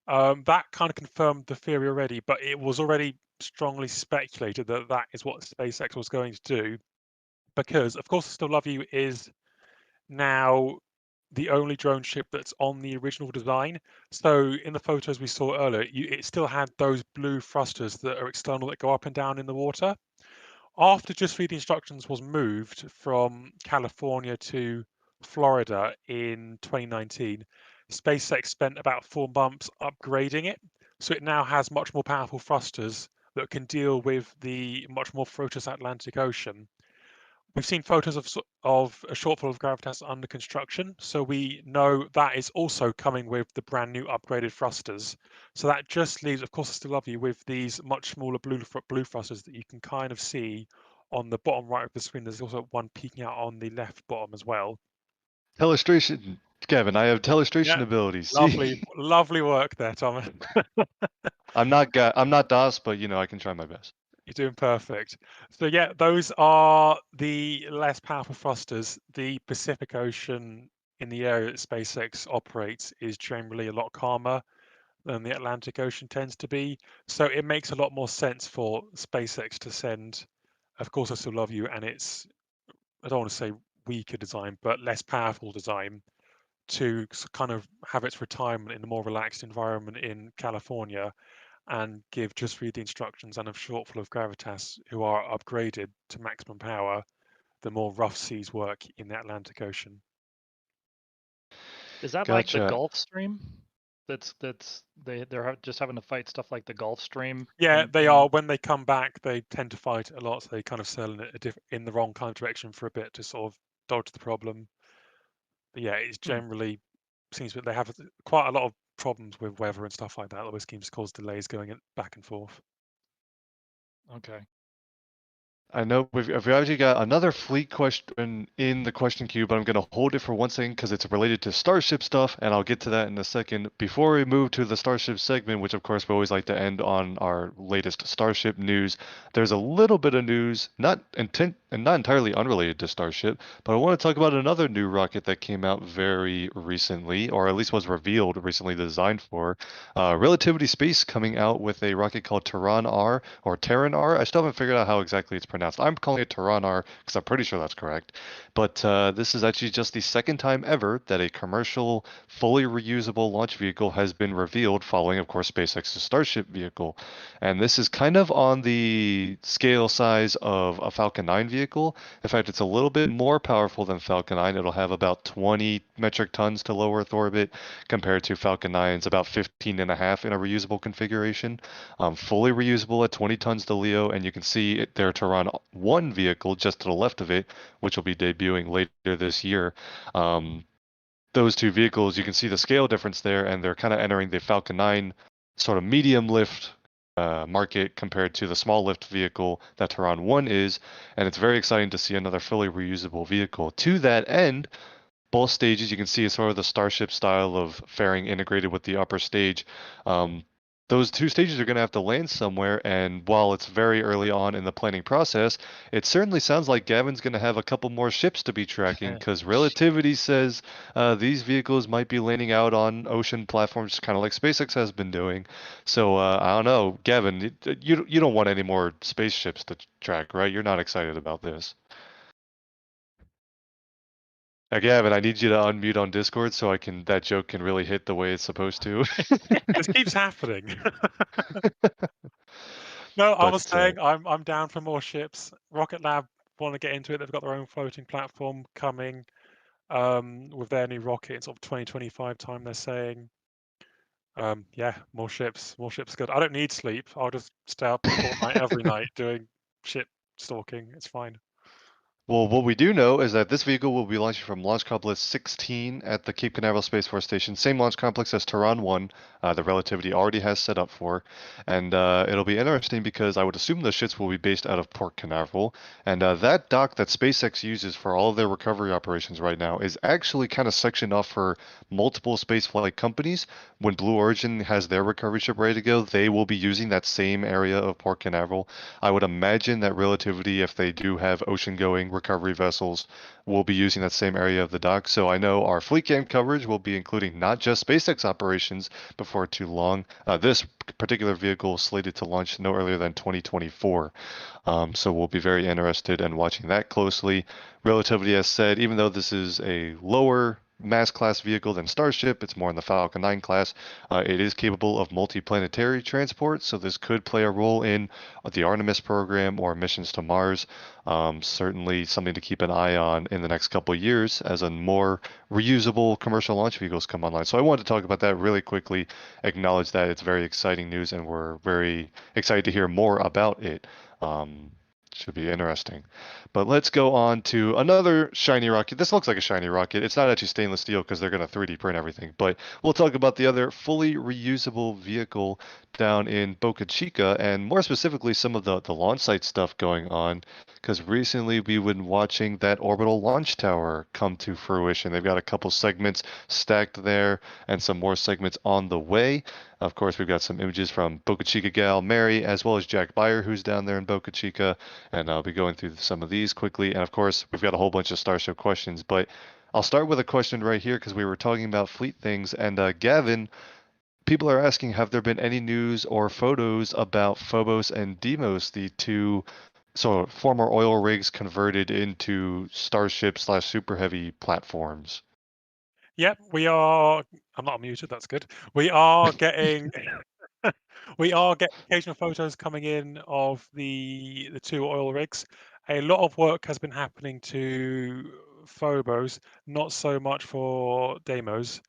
That kind of confirmed the theory already, but it was already strongly speculated that that is what SpaceX was going to do, because, of course, Still Love You is now the only drone ship that's on the original design. So in the photos we saw earlier, it still had those blue thrusters that are external that go up and down in the water. After Just Read the Instructions was moved from California to Florida in 2019, SpaceX spent about 4 months upgrading it. So it now has much more powerful thrusters that can deal with the much more ferocious Atlantic Ocean. We've seen photos of a shortfall of gravitas under construction, so we know that is also coming with the brand new upgraded thrusters. So that just leaves, of course, I still love you, with these much smaller blue thrusters that you can kind of see on the bottom right of the screen. There's also one peeking out on the left bottom as well. Telestration, Gavin. I have telestration Yeah, abilities. lovely, See, lovely work there, Thomas. I'm not DOS, but I can try my best. You're doing perfect. So yeah, those are the less powerful thrusters. The Pacific Ocean in the area that SpaceX operates is generally a lot calmer than the Atlantic Ocean tends to be. So it makes a lot more sense for SpaceX to send, of course, I Still Love You, and it's, I don't want to say weaker design, but less powerful design, to kind of have its retirement in a more relaxed environment in California, and give Just Read the Instructions and a shortfall of gravitas, who are upgraded to maximum power, the more rough seas work in the Atlantic Ocean. Is that like the Gotcha. Gulf Stream? They're just having to fight stuff like the Gulf Stream. Yeah, they are. When they come back, they tend to fight a lot. So they kind of sail in the wrong kind of direction for a bit to sort of dodge the problem. But yeah, it's generally seems that they have quite a lot of problems with weather and stuff like that. Always seems to cause delays going back and forth. Okay. I know we've actually got another fleet question in the question queue, but I'm going to hold it for one second because it's related to Starship stuff, and I'll get to that in a second. Before we move to the Starship segment, which of course we always like to end on our latest Starship news, there's a little bit of news, not entirely unrelated to Starship, but I want to talk about another new rocket that came out very recently, or at least was revealed recently, designed for Relativity Space, coming out with a rocket called Terran R, or Terran R. I still haven't figured out how exactly it's pronounced. I'm calling it Terran R because I'm pretty sure that's correct. But this is actually just the second time ever that a commercial, fully reusable launch vehicle has been revealed, following, of course, SpaceX's Starship vehicle. And this is kind of on the scale size of a Falcon 9 vehicle. In fact, it's a little bit more powerful than Falcon 9. It'll have about 20 metric tons to low Earth orbit, compared to Falcon 9's about 15 and a half in a reusable configuration. Fully reusable at 20 tons to LEO, and you can see their Terran 1 vehicle just to the left of it, which will be debuting later this year. Those two vehicles, you can see the scale difference there, and they're kind of entering the Falcon 9 sort of medium lift market compared to the small lift vehicle that Terran 1 is, and it's very exciting to see another fully reusable vehicle. To that end, both stages, you can see sort of the Starship style of fairing integrated with the upper stage. Those two stages are going to have to land somewhere, and while it's very early on in the planning process, it certainly sounds like Gavin's going to have a couple more ships to be tracking, because Relativity says these vehicles might be landing out on ocean platforms, kind of like SpaceX has been doing. So I don't know, Gavin, you don't want any more spaceships to track, right? You're not excited about this. Gavin, I need you to unmute on Discord so that joke can really hit the way it's supposed to. This keeps happening. No, I was saying I'm down for more ships. Rocket Lab want to get into it. They've got their own floating platform coming with their new rocket in sort of 2025 time, they're saying. Yeah, more ships good. I don't need sleep. I'll just stay up all night every night doing ship stalking. It's fine. Well, what we do know is that this vehicle will be launching from Launch Complex 16 at the Cape Canaveral Space Force Station, same launch complex as Terran 1, the Relativity already has set up for. And it'll be interesting because I would assume the ships will be based out of Port Canaveral. And that dock that SpaceX uses for all of their recovery operations right now is actually kind of sectioned off for multiple spaceflight companies. When Blue Origin has their recovery ship ready to go, they will be using that same area of Port Canaveral. I would imagine that Relativity, if they do have ocean-going recovery vessels, will be using that same area of the dock. So I know our fleet cam coverage will be including not just SpaceX operations before too long. This particular vehicle is slated to launch no earlier than 2024. So we'll be very interested in watching that closely. Relativity has said, even though this is a lower mass class vehicle than Starship. It's more in the Falcon 9 class. It is capable of multiplanetary transport, so this could play a role in the Artemis program or missions to Mars. Certainly something to keep an eye on in the next couple of years as a more reusable commercial launch vehicles come online. So I wanted to talk about that really quickly, acknowledge that it's very exciting news, and we're very excited to hear more about it. Should be interesting. But let's go on to another shiny rocket. This looks like a shiny rocket. It's not actually stainless steel because they're going to 3D print everything. But we'll talk about the other fully reusable vehicle down in Boca Chica, and more specifically some of the launch site stuff going on, because recently we've been watching that orbital launch tower come to fruition. They've got a couple segments stacked there and some more segments on the way. Of course, we've got some images from Boca Chica gal Mary, as well as Jack Beyer, who's down there in Boca Chica, and I'll be going through some of these quickly. And of course, we've got a whole bunch of Starship questions, but I'll start with a question right here because we were talking about fleet things. And Gavin, people are asking, have there been any news or photos about Phobos and Deimos, the two former oil rigs converted into Starship/Super Heavy platforms? Yep, we are. I'm not muted. That's good. We are getting we are getting occasional photos coming in of the two oil rigs. A lot of work has been happening to Phobos, not so much for Deimos.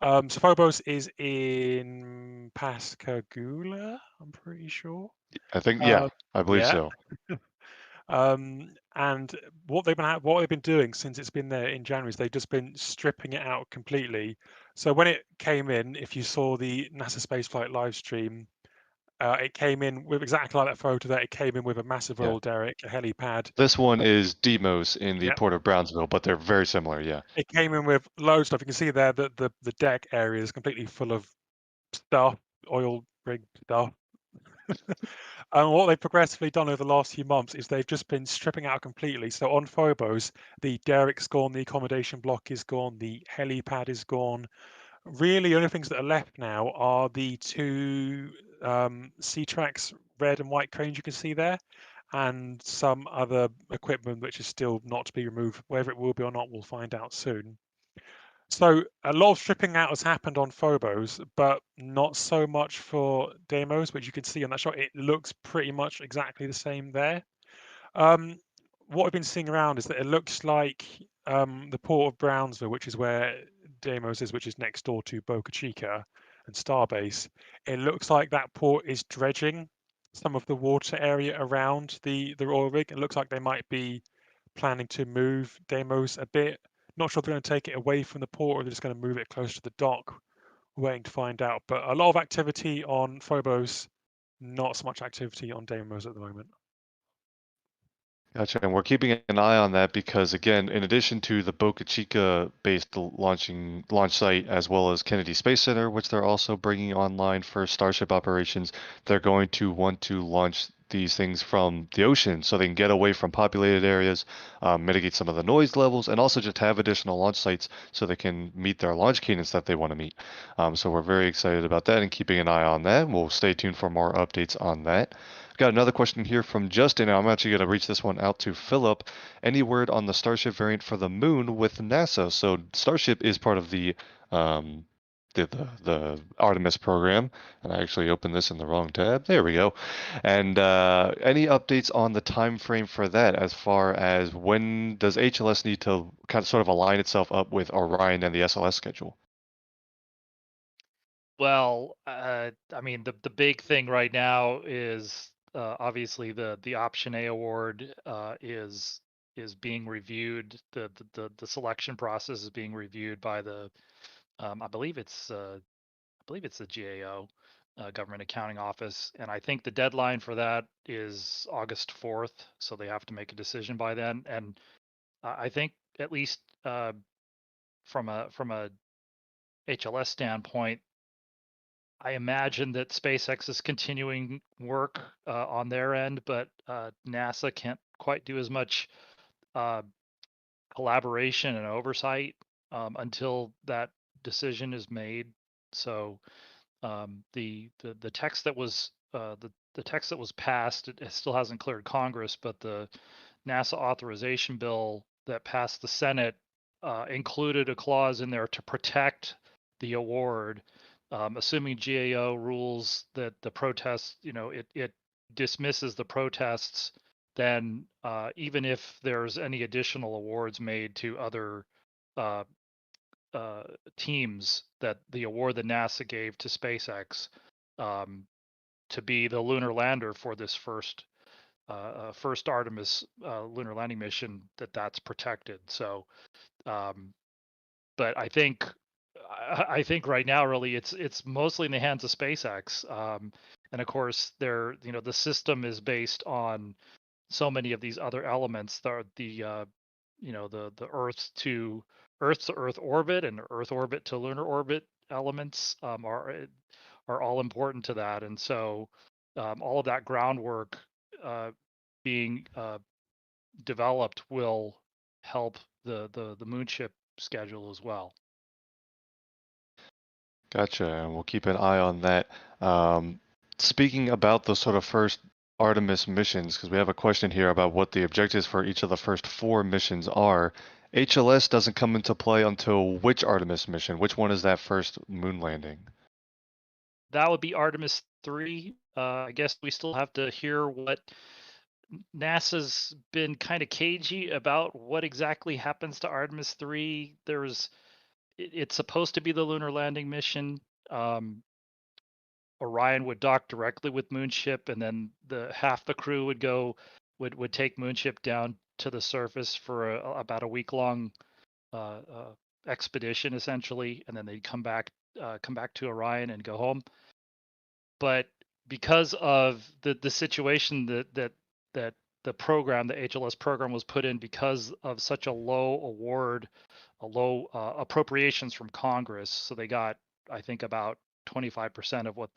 So Phobos is in Pascagoula, I'm pretty sure. I think, yeah, I believe Yeah. so. And what they've been doing since it's been there in January is they've just been stripping it out completely. So when it came in, if you saw the NASA spaceflight live stream, it came in with exactly like that photo there. It came in with a massive Yeah. oil derrick, a helipad. This one is Deimos in the Yep. port of Brownsville, but they're very similar, yeah. It came in with loads of stuff. You can see there that the deck area is completely full of stuff, oil rig stuff. And what they've progressively done over the last few months is they've just been stripping out completely. So on Phobos, the derrick's gone, the accommodation block is gone, the helipad is gone. Really, the only things that are left now are the two C-Trax red and white cranes you can see there, and some other equipment which is still not to be removed. Whether it will be or not, we'll find out soon. So a lot of stripping out has happened on Phobos, but not so much for Deimos, which you can see on that shot. It looks pretty much exactly the same there. What I've been seeing around is that it looks like the port of Brownsville, which is where Deimos is, which is next door to Boca Chica and Starbase. It looks like that port is dredging some of the water area around the oil rig. It looks like they might be planning to move Deimos a bit. Not sure if they're going to take it away from the port or they're just going to move it close to the dock. Waiting to find out. But a lot of activity on Phobos, not so much activity on Deimos at the moment. Gotcha. And we're keeping an eye on that because, again, in addition to the Boca Chica-based launch site, as well as Kennedy Space Center, which they're also bringing online for Starship operations, they're going to want to launch these things from the ocean so they can get away from populated areas, mitigate some of the noise levels, and also just have additional launch sites so they can meet their launch cadence that they want to meet. So we're very excited about that and keeping an eye on that. We'll stay tuned for more updates on that. Got another question here from Justin. I'm actually going to reach this one out to Philip. Any word on the Starship variant for the moon with NASA? So Starship is part of the Artemis program, and I actually opened this in the wrong tab. There we go. And any updates on the time frame for that, as far as when does HLS need to kind of sort of align itself up with Orion and the SLS schedule? Well, I mean, the big thing right now is obviously the Option A award is being reviewed. The selection process is being reviewed by the I believe it's the GAO, Government Accounting Office, and I think the deadline for that is August 4th. So they have to make a decision by then. And I think at least from a HLS standpoint, I imagine that SpaceX is continuing work on their end, but NASA can't quite do as much collaboration and oversight until that decision is made. So the text that was the text that was passed, it still hasn't cleared Congress, but the NASA authorization bill that passed the Senate included a clause in there to protect the award, assuming GAO rules that the protests, it dismisses the protests, then even if there's any additional awards made to other teams, that the award that NASA gave to SpaceX to be the lunar lander for this first Artemis lunar landing mission, that's protected. So, but I think right now, really, it's mostly in the hands of SpaceX, and of course, the system is based on so many of these other elements. The Earth to Earth orbit and Earth orbit to lunar orbit elements are all important to that, and so all of that groundwork being developed will help the moonship schedule as well. Gotcha, and we'll keep an eye on that. Speaking about the sort of first Artemis missions, because we have a question here about what the objectives for each of the first 4 missions are. HLS doesn't come into play until which Artemis mission? Which one is that first moon landing? That would be Artemis 3. I guess we still have to hear what NASA's been kind of cagey about what exactly happens to Artemis 3. It's supposed to be the lunar landing mission. Orion would dock directly with Moonship, and then half the crew would take Moonship down to the surface for about a week-long expedition, essentially, and then they'd come back to Orion and go home. But because of the situation that the program, the HLS program, was put in because of such a low appropriations from Congress, so they got, I think, about 25% of what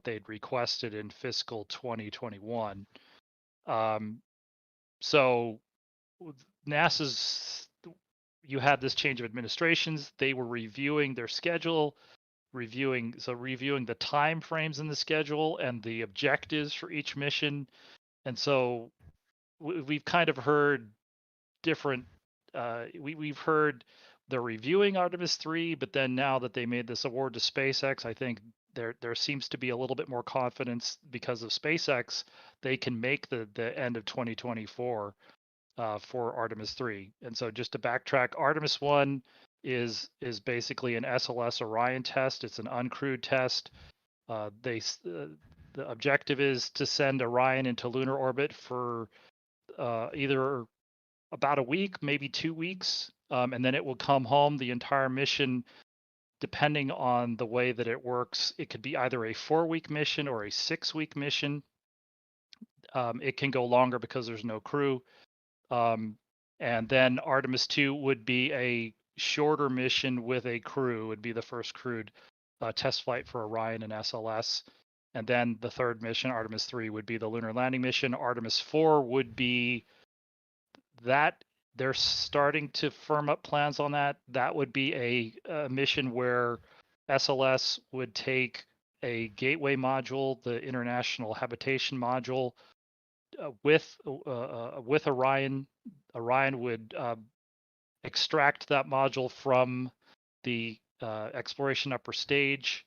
they'd requested in fiscal 2021. So you had this change of administrations. They were reviewing their schedule, reviewing the time frames in the schedule and the objectives for each mission. And so we've kind of heard different. We've heard they're reviewing Artemis 3, but then now that they made this award to SpaceX, I think there seems to be a little bit more confidence because of SpaceX. They can make the end of 2024 for Artemis 3. And so just to backtrack, Artemis 1 is basically an SLS Orion test. It's an uncrewed test. The objective is to send Orion into lunar orbit for either about a week, maybe 2 weeks, and then it will come home. The entire mission, depending on the way that it works, it could be either a 4-week mission or a 6-week mission. It can go longer because there's no crew. And then Artemis 2 would be a shorter mission with a crew. It would be the first crewed test flight for Orion and SLS. And then the third mission, Artemis 3, would be the lunar landing mission. Artemis 4 would be that. They're starting to firm up plans on that. That would be a mission where SLS would take a gateway module, the International Habitation Module, with Orion. Orion would extract that module from the exploration upper stage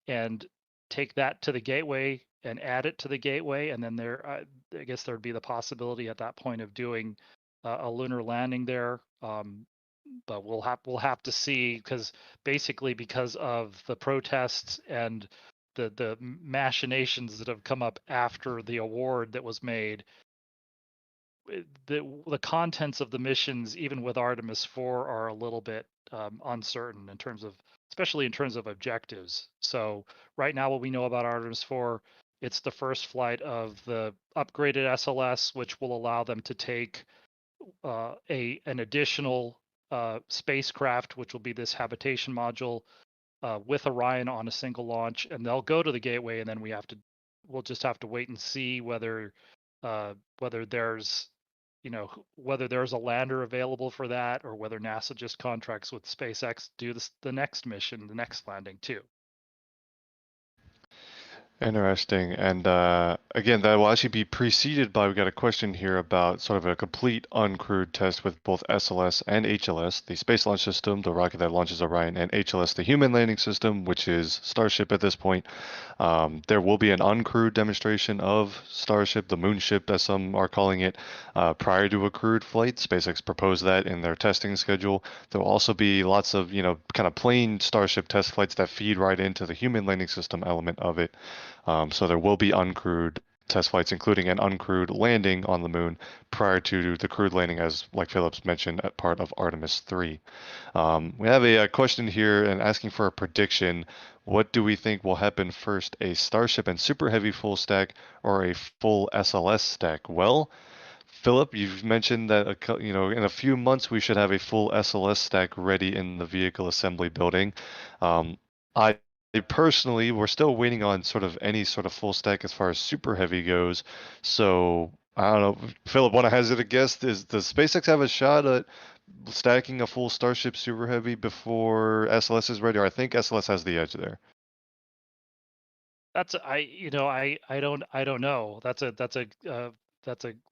and take that to the gateway and add it to the gateway, and then I guess there'd be the possibility at that point of doing a lunar landing there. But we'll have to see, because of the protests and the machinations that have come up after the award that was made, the contents of the missions, even with Artemis 4, are a little bit uncertain especially in terms of objectives. So right now, what we know about Artemis 4, it's the first flight of the upgraded SLS, which will allow them to take an additional spacecraft, which will be this habitation module, with Orion on a single launch, and they'll go to the gateway, and then we'll just have to wait and see whether there's a lander available for that, or whether NASA just contracts with SpaceX to do the next mission, the next landing too. Interesting. And again, that will actually be preceded by, we got a question here about sort of a complete uncrewed test with both SLS and HLS, the Space Launch System, the rocket that launches Orion, and HLS, the Human Landing System, which is Starship at this point. There will be an uncrewed demonstration of Starship, the moonship, as some are calling it, prior to a crewed flight. SpaceX proposed that in their testing schedule. There will also be lots of, kind of plain Starship test flights that feed right into the Human Landing System element of it. So there will be uncrewed test flights, including an uncrewed landing on the moon prior to the crewed landing, as like Phillips mentioned, at part of Artemis 3. We have a question here and asking for a prediction. What do we think will happen first, a Starship and Super Heavy full stack or a full SLS stack? Well, Philip, you've mentioned that in a few months we should have a full SLS stack ready in the vehicle assembly building. I personally, we're still waiting on sort of any sort of full stack as far as Super Heavy goes. So I don't know, Philip. Want to hazard a guess? Does SpaceX have a shot at stacking a full Starship Super Heavy before SLS is ready? Or I think SLS has the edge there. That's I don't know.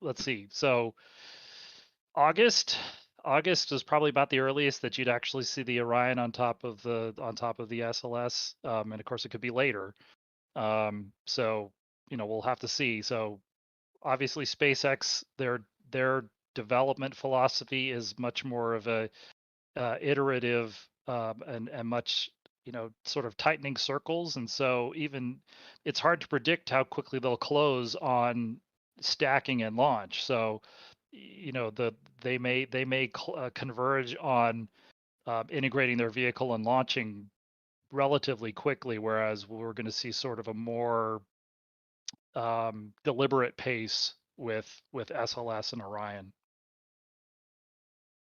Let's see. So August is probably about the earliest that you'd actually see the Orion on top of the SLS, and of course it could be later. So we'll have to see. So obviously SpaceX, their development philosophy is much more of a iterative and much sort of tightening circles, and so even it's hard to predict how quickly they'll close on stacking and launch. So they may converge on integrating their vehicle and launching relatively quickly, whereas we're going to see sort of a more deliberate pace with SLS and Orion.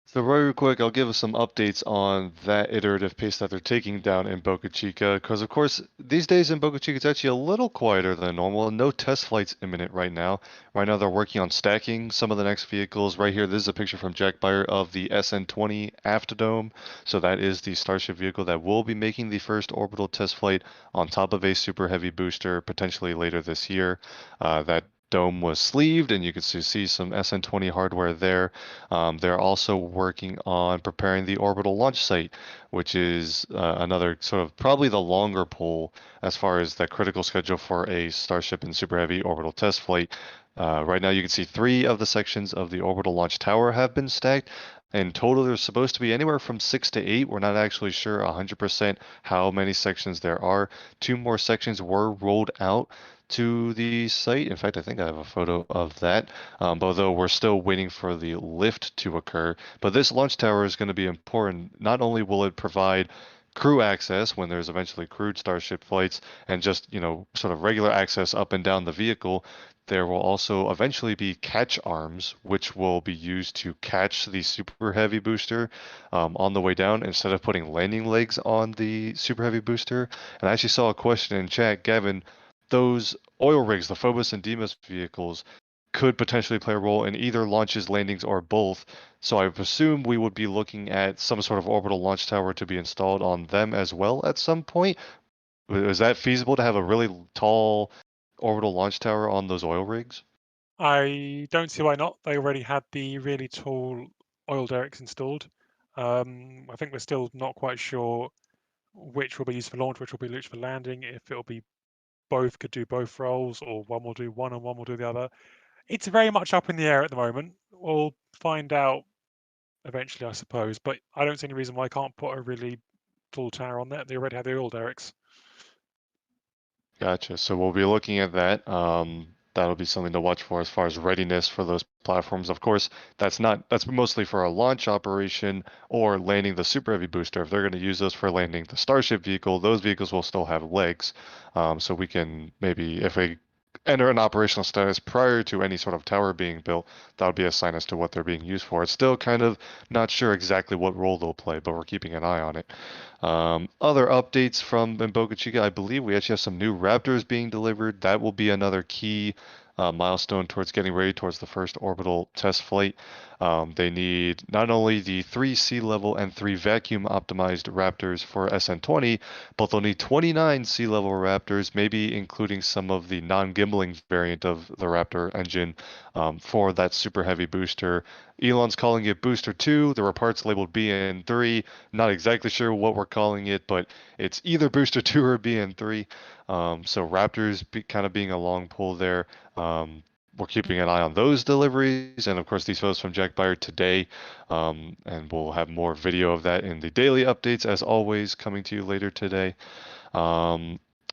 So very quick, I'll give us some updates on that iterative pace that they're taking down in Boca Chica, because of course these days in Boca Chica it's actually a little quieter than normal. No test flights imminent right now. Right now they're working on stacking some of the next vehicles. Right here, this is a picture from Jack Beyer of the SN20 Aftodome. So that is the Starship vehicle that will be making the first orbital test flight on top of a Super Heavy booster, potentially later this year. That dome was sleeved, and you can see some SN20 hardware there. They're also working on preparing the orbital launch site, which is another sort of probably the longer pole as far as the critical schedule for a Starship and Super Heavy orbital test flight. Right now, you can see 3 of the sections of the orbital launch tower have been stacked. In total, there's supposed to be anywhere from 6 to 8. We're not actually sure 100% how many sections there are. 2 more sections were rolled out to the site. In fact, I think I have a photo of that, although we're still waiting for the lift to occur. But this launch tower is going to be important. Not only will it provide crew access when there's eventually crewed Starship flights and just, sort of regular access up and down the vehicle, there will also eventually be catch arms, which will be used to catch the Super Heavy booster on the way down instead of putting landing legs on the Super Heavy booster. And I actually saw a question in chat, Gavin, those oil rigs, the Phobos and Deimos vehicles, could potentially play a role in either launches, landings, or both. So I presume we would be looking at some sort of orbital launch tower to be installed on them as well at some point. Is that feasible to have a really tall orbital launch tower on those oil rigs? I don't see why not. They already had the really tall oil derricks installed. I think we're still not quite sure which will be used for launch, which will be used for landing, if it'll be both could do both roles, or one will do one and one will do the other. It's very much up in the air at the moment. We'll find out eventually, I suppose, but I don't see any reason why I can't put a really tall tower on there. They already have the oil derricks. Gotcha. So we'll be looking at that. That'll be something to watch for as far as readiness for those platforms. Of course, that's mostly for a launch operation or landing the Super Heavy booster. If they're going to use those for landing the Starship vehicle, those vehicles will still have legs. So we can maybe, if we enter an operational status prior to any sort of tower being built, that would be a sign as to what they're being used for. It's still kind of not sure exactly what role they'll play, but we're keeping an eye on it. Other updates from in Boca Chica, I believe we actually have some new Raptors being delivered. That will be another key milestone towards getting ready towards the first orbital test flight. They need not only the 3 sea level and 3 vacuum optimized Raptors for SN20, but they'll need 29 sea level Raptors, maybe including some of the non-gimbling variant of the Raptor engine for that super heavy booster. Elon's calling it Booster 2. There were parts labeled BN3. Not exactly sure what we're calling it, but it's either Booster 2 or BN3. So Raptors kind of being a long pull there. We're keeping an eye on those deliveries, and of course these photos from Jack Byard today, and we'll have more video of that in the daily updates as always coming to you later today.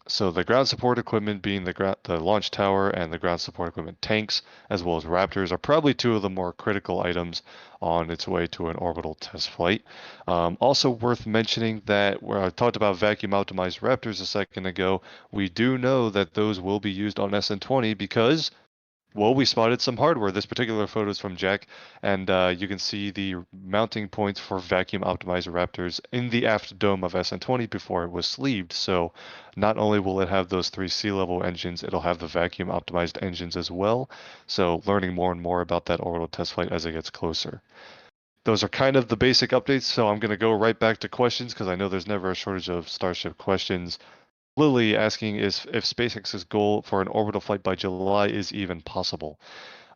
So the ground support equipment being the launch tower and the ground support equipment tanks, as well as Raptors, are probably two of the more critical items on its way to an orbital test flight. Also worth mentioning that where I talked about vacuum optimized Raptors a second ago, we do know that those will be used on SN20 because, well, we spotted some hardware. This particular photo is from Jack, and you can see the mounting points for vacuum optimized Raptors in the aft dome of SN20 before it was sleeved. So not only will it have those 3 sea level engines, it'll have the vacuum optimized engines as well. So learning more and more about that orbital test flight as it gets closer. Those are kind of the basic updates, so I'm going to go right back to questions because I know there's never a shortage of Starship questions. Lily asking if SpaceX's goal for an orbital flight by July is even possible.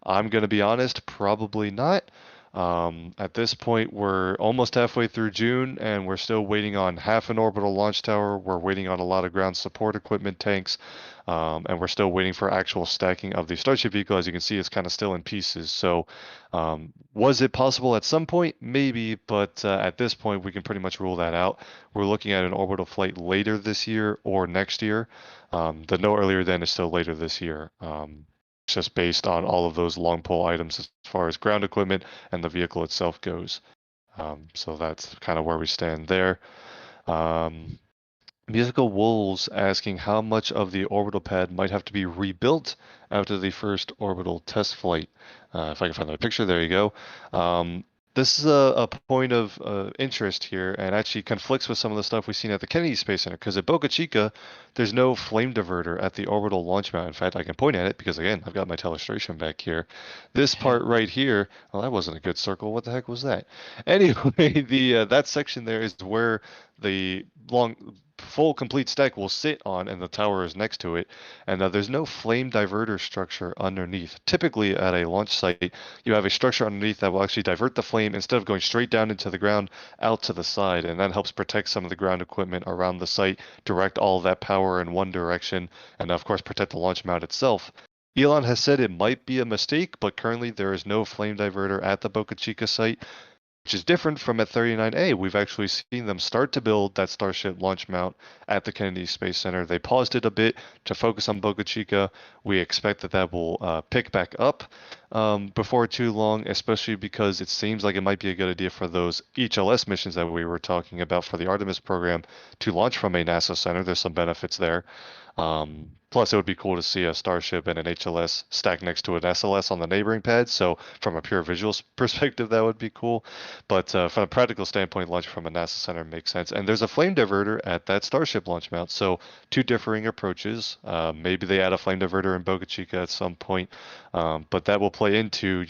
I'm going to be honest, probably not. At this point, we're almost halfway through June, and we're still waiting on half an orbital launch tower. We're waiting on a lot of ground support equipment tanks, and we're still waiting for actual stacking of the Starship vehicle. As you can see, it's kind of still in pieces. So, was it possible at some point? Maybe, but at this point, we can pretty much rule that out. We're looking at an orbital flight later this year or next year. The no earlier than is still later this year. Just based on all of those long pole items as far as ground equipment and the vehicle itself goes. So that's kind of where we stand there. Musical Wolves asking how much of the orbital pad might have to be rebuilt after the first orbital test flight. If I can find that picture, there you go. This is a point of interest here and actually conflicts with some of the stuff we've seen at the Kennedy Space Center, because at Boca Chica, there's no flame diverter at the orbital launch mount. In fact, I can point at it because, again, I've got my telestration back here. This part right here, well, that wasn't a good circle. What the heck was that? Anyway, that section there is where the full complete stack will sit on, and the tower is next to it, and there's no flame diverter structure underneath. Typically at a launch site, you have a structure underneath that will actually divert the flame instead of going straight down into the ground, out to the side, and that helps protect some of the ground equipment around the site, direct all of that power in one direction, and of course protect the launch mount itself. Elon has said it might be a mistake, but currently there is no flame diverter at the Boca Chica site, which is different from at 39A. We've actually seen them start to build that Starship launch mount at the Kennedy Space Center. They paused it a bit to focus on Boca Chica. We expect that will pick back up before too long, especially because it seems like it might be a good idea for those HLS missions that we were talking about for the Artemis program to launch from a NASA center. There's some benefits there. Plus, it would be cool to see a Starship and an HLS stacked next to an SLS on the neighboring pad. So from a pure visual perspective, that would be cool. But from a practical standpoint, launch from a NASA center makes sense. And there's a flame diverter at that Starship launch mount. So two differing approaches. Maybe they add a flame diverter in Boca Chica at some point. But that will play into,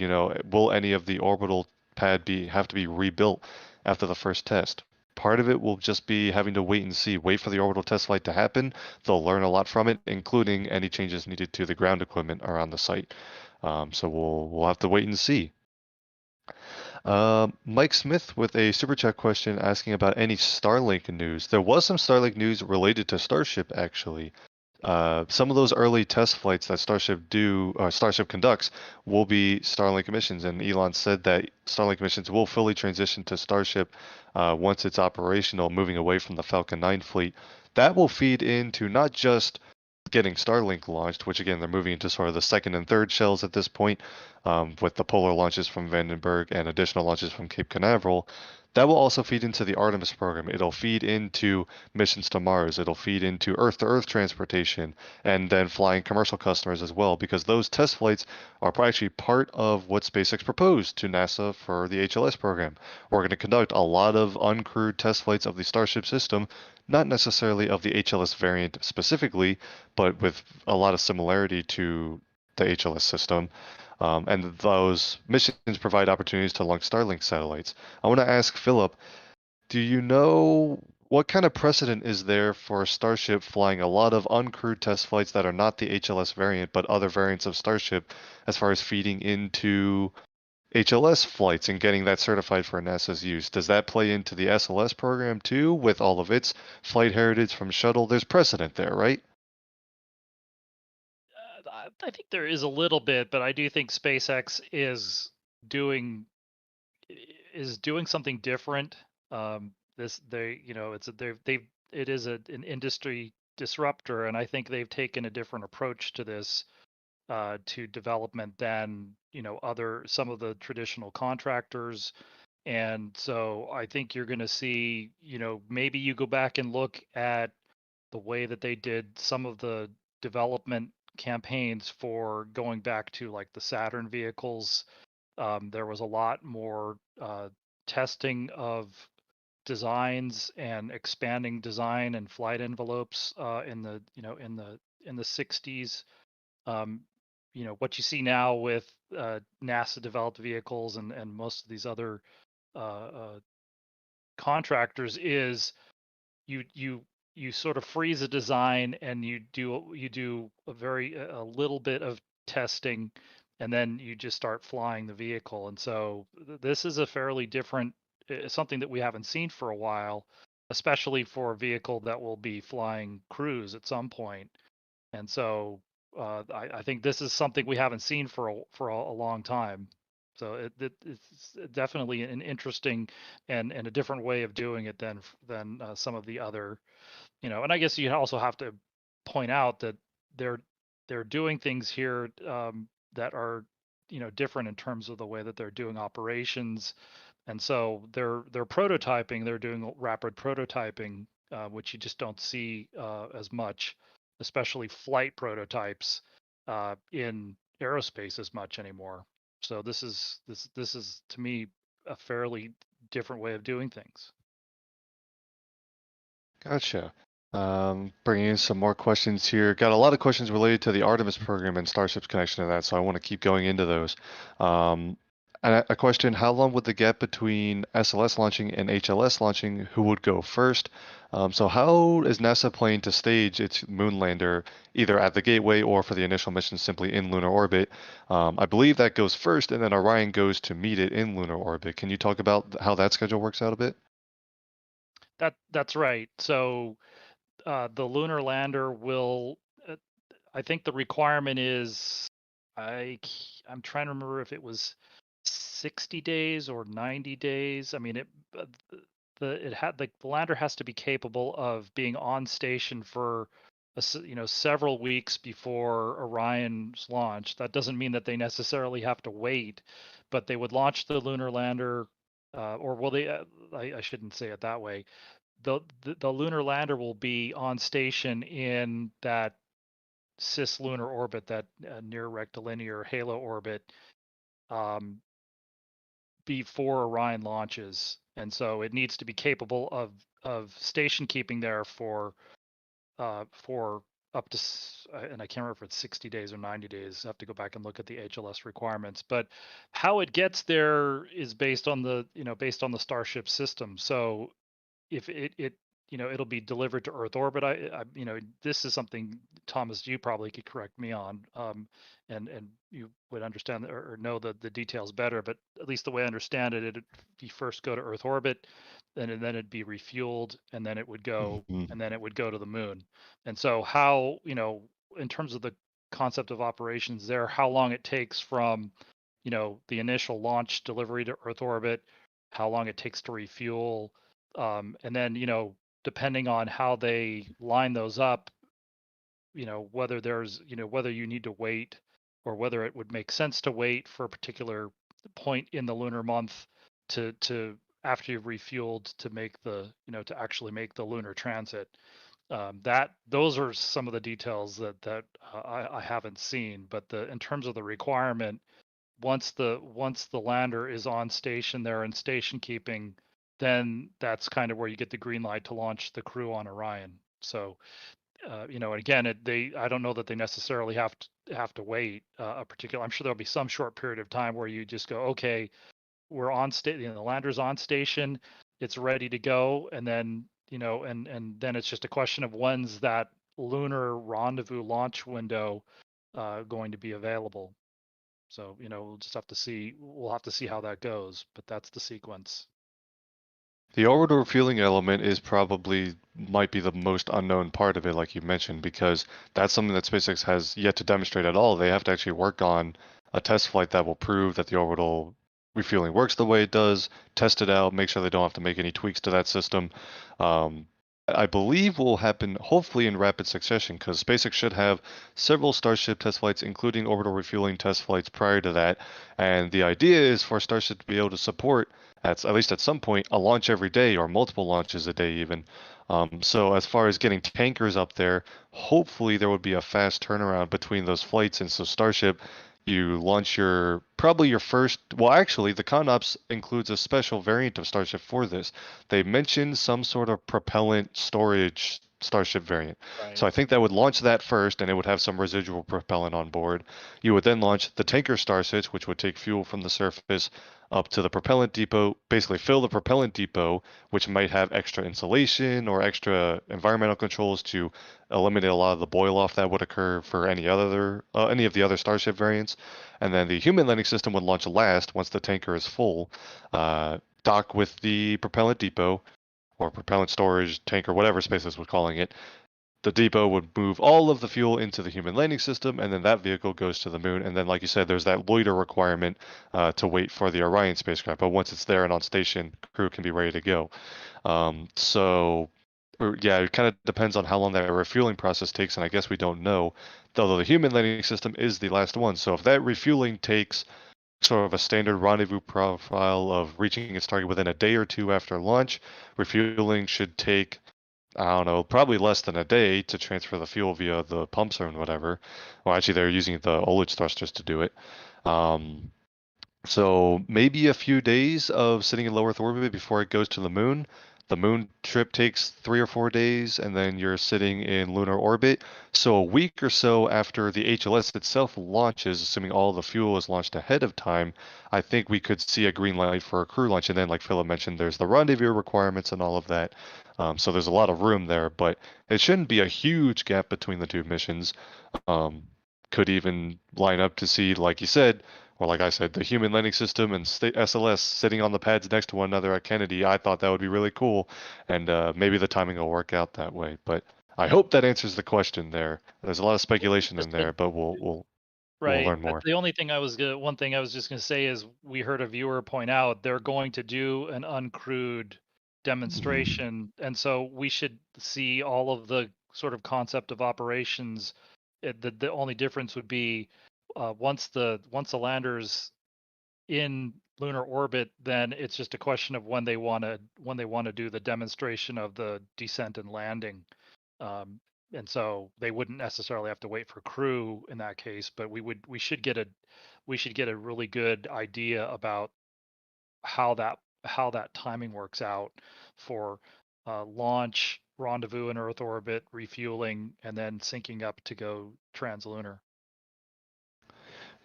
will any of the orbital pad have to be rebuilt after the first test? Part of it will just be having to wait and see, wait for the orbital test flight to happen. They'll learn a lot from it, including any changes needed to the ground equipment around the site. So we'll have to wait and see. Mike Smith with a super chat question asking about any Starlink news. There was some Starlink news related to Starship, actually. Some of those early test flights that Starship conducts will be Starlink missions, and Elon said that Starlink missions will fully transition to Starship once it's operational, moving away from the Falcon 9 fleet. That will feed into not just getting Starlink launched, which again, they're moving into sort of the second and third shells at this point, with the polar launches from Vandenberg and additional launches from Cape Canaveral. That will also feed into the Artemis program. It'll feed into missions to Mars. It'll feed into Earth-to-Earth transportation, and then flying commercial customers as well, because those test flights are actually part of what SpaceX proposed to NASA for the HLS program. We're going to conduct a lot of uncrewed test flights of the Starship system, not necessarily of the HLS variant specifically, but with a lot of similarity to the HLS system. And those missions provide opportunities to launch Starlink satellites. I want to ask Philip, do you know what kind of precedent is there for Starship flying a lot of uncrewed test flights that are not the HLS variant, but other variants of Starship, as far as feeding into HLS flights and getting that certified for NASA's use? Does that play into the SLS program too, with all of its flight heritage from shuttle? There's precedent there, right? I think there is a little bit, but I do think SpaceX doing is doing something different. This they you know it's a, they've it is an industry disruptor, and I think they've taken a different approach to this to development than some of the traditional contractors. And so I think you're going to see, maybe you go back and look at the way that they did some of the development campaigns for going back to like the Saturn vehicles. There was a lot more testing of designs and expanding design and flight envelopes in the in the 60s. um, what you see now with NASA developed vehicles and most of these other contractors is you sort of freeze a design and you do a little bit of testing, and then you just start flying the vehicle. And so this is a fairly different something that we haven't seen for a while, especially for a vehicle that will be flying crews at some point. And so I think this is something we haven't seen for a long time. So it's definitely an interesting and a different way of doing it than some of the other, And I guess you also have to point out that they're doing things here that are different in terms of the way that they're doing operations. And so they're prototyping. They're doing rapid prototyping, which you just don't see as much, especially flight prototypes in aerospace as much anymore. So this is to me a fairly different way of doing things. Gotcha. Bringing in some more questions here. Got a lot of questions related to the Artemis program and Starship's connection to that, so I want to keep going into those. And a question, how long would the gap between SLS launching and HLS launching, who would go first? So how is NASA planning to stage its moon lander, either at the gateway or for the initial mission simply in lunar orbit? I believe that goes first, and then Orion goes to meet it in lunar orbit. Can you talk about how that schedule works out a bit? That's right. So the lunar lander will. I think the requirement is. I'm trying to remember if it was 60 days or 90 days. I mean, the lander has to be capable of being on station for several weeks before Orion's launch. That doesn't mean that they necessarily have to wait, but they would launch the lunar lander, or will they? I shouldn't say it that way. The lunar lander will be on station in that cislunar orbit, that near rectilinear halo orbit, before Orion launches, and so it needs to be capable of station keeping there for up to and I can't remember if it's 60 days or 90 days. I have to go back and look at the HLS requirements, but how it gets there is based on the Starship system. So if it'll be delivered to Earth orbit. This is something, Thomas, you probably could correct me on, and you would understand or know the details better. But at least the way I understand it, it'd be first go to Earth orbit, and then it'd be refueled, and then it would go, Mhm. and then it would go to the moon. And so how, in terms of the concept of operations there, how long it takes from, the initial launch delivery to Earth orbit, how long it takes to refuel, and then depending on how they line those up, whether whether you need to wait or whether it would make sense to wait for a particular point in the lunar month to after you've refueled to make to actually make the lunar transit. Those are some of the details that I haven't seen, but in terms of the requirement, once the lander is on station there and station keeping, then that's kind of where you get the green light to launch the crew on Orion. So You know, and again, I don't know that they necessarily have to wait a particular. I'm sure there'll be some short period of time where you just go, okay, we're on state. You know, the lander's on station, it's ready to go, and then and then it's just a question of when's that lunar rendezvous launch window going to be available. So we'll just have to see. We'll have to see how that goes, but that's the sequence. The orbital refueling element is probably might be the most unknown part of it, like you mentioned, because that's something that SpaceX has yet to demonstrate at all. They have to actually work on a test flight that will prove that the orbital refueling works the way it does, test it out, make sure they don't have to make any tweaks to that system. I believe will happen hopefully in rapid succession because SpaceX should have several Starship test flights, including orbital refueling test flights prior to that. And the idea is for Starship to be able to support, at least at some point, a launch every day or multiple launches a day even. So as far as getting tankers up there, hopefully there would be a fast turnaround between those flights. And so Starship, you launch probably your first, well, actually, the ConOps includes a special variant of Starship for this. They mentioned some sort of propellant storage Starship variant. Right. So I think that would launch that first, and it would have some residual propellant on board. You would then launch the tanker Starships, which would take fuel from the surface up to the propellant depot, basically fill the propellant depot, which might have extra insulation or extra environmental controls to eliminate a lot of the boil off that would occur for any of the other Starship variants. And then the human landing system would launch last once the tanker is full, dock with the propellant depot or propellant storage tank or whatever SpaceX was calling it. The depot would move all of the fuel into the human landing system, and then that vehicle goes to the moon. And then, like you said, there's that loiter requirement to wait for the Orion spacecraft. But once it's there and on station, crew can be ready to go. Yeah, it kind of depends on how long that refueling process takes, and I guess we don't know. Although the human landing system is the last one, so if that refueling takes sort of a standard rendezvous profile of reaching its target within a day or two after launch, refueling should take, I don't know, probably less than a day to transfer the fuel via the pumps or whatever. Well, actually, they're using the ullage thrusters to do it. So maybe a few days of sitting in low Earth orbit before it goes to the moon. The moon trip takes 3 or 4 days, and then you're sitting in lunar orbit. So a week or so after the HLS itself launches, assuming all the fuel is launched ahead of time, I think we could see a green light for a crew launch. And then, like Philip mentioned, there's the rendezvous requirements and all of that. So there's a lot of room there, but it shouldn't be a huge gap between the two missions. Could even line up to see, like you said, or like I said, the human landing system and SLS sitting on the pads next to one another at Kennedy. I thought that would be really cool, and maybe the timing will work out that way. But I hope that answers the question there. There's a lot of speculation in there, but we'll learn more. The only thing one thing I was just going to say is we heard a viewer point out they're going to do an uncrewed demonstration, and so we should see all of the sort of concept of operations. The only difference would be once the lander's in lunar orbit, then it's just a question of when they want to do the demonstration of the descent and landing. And so they wouldn't necessarily have to wait for crew in that case, but we should get a really good idea about how that timing works out for launch, rendezvous in Earth orbit, refueling, and then syncing up to go translunar.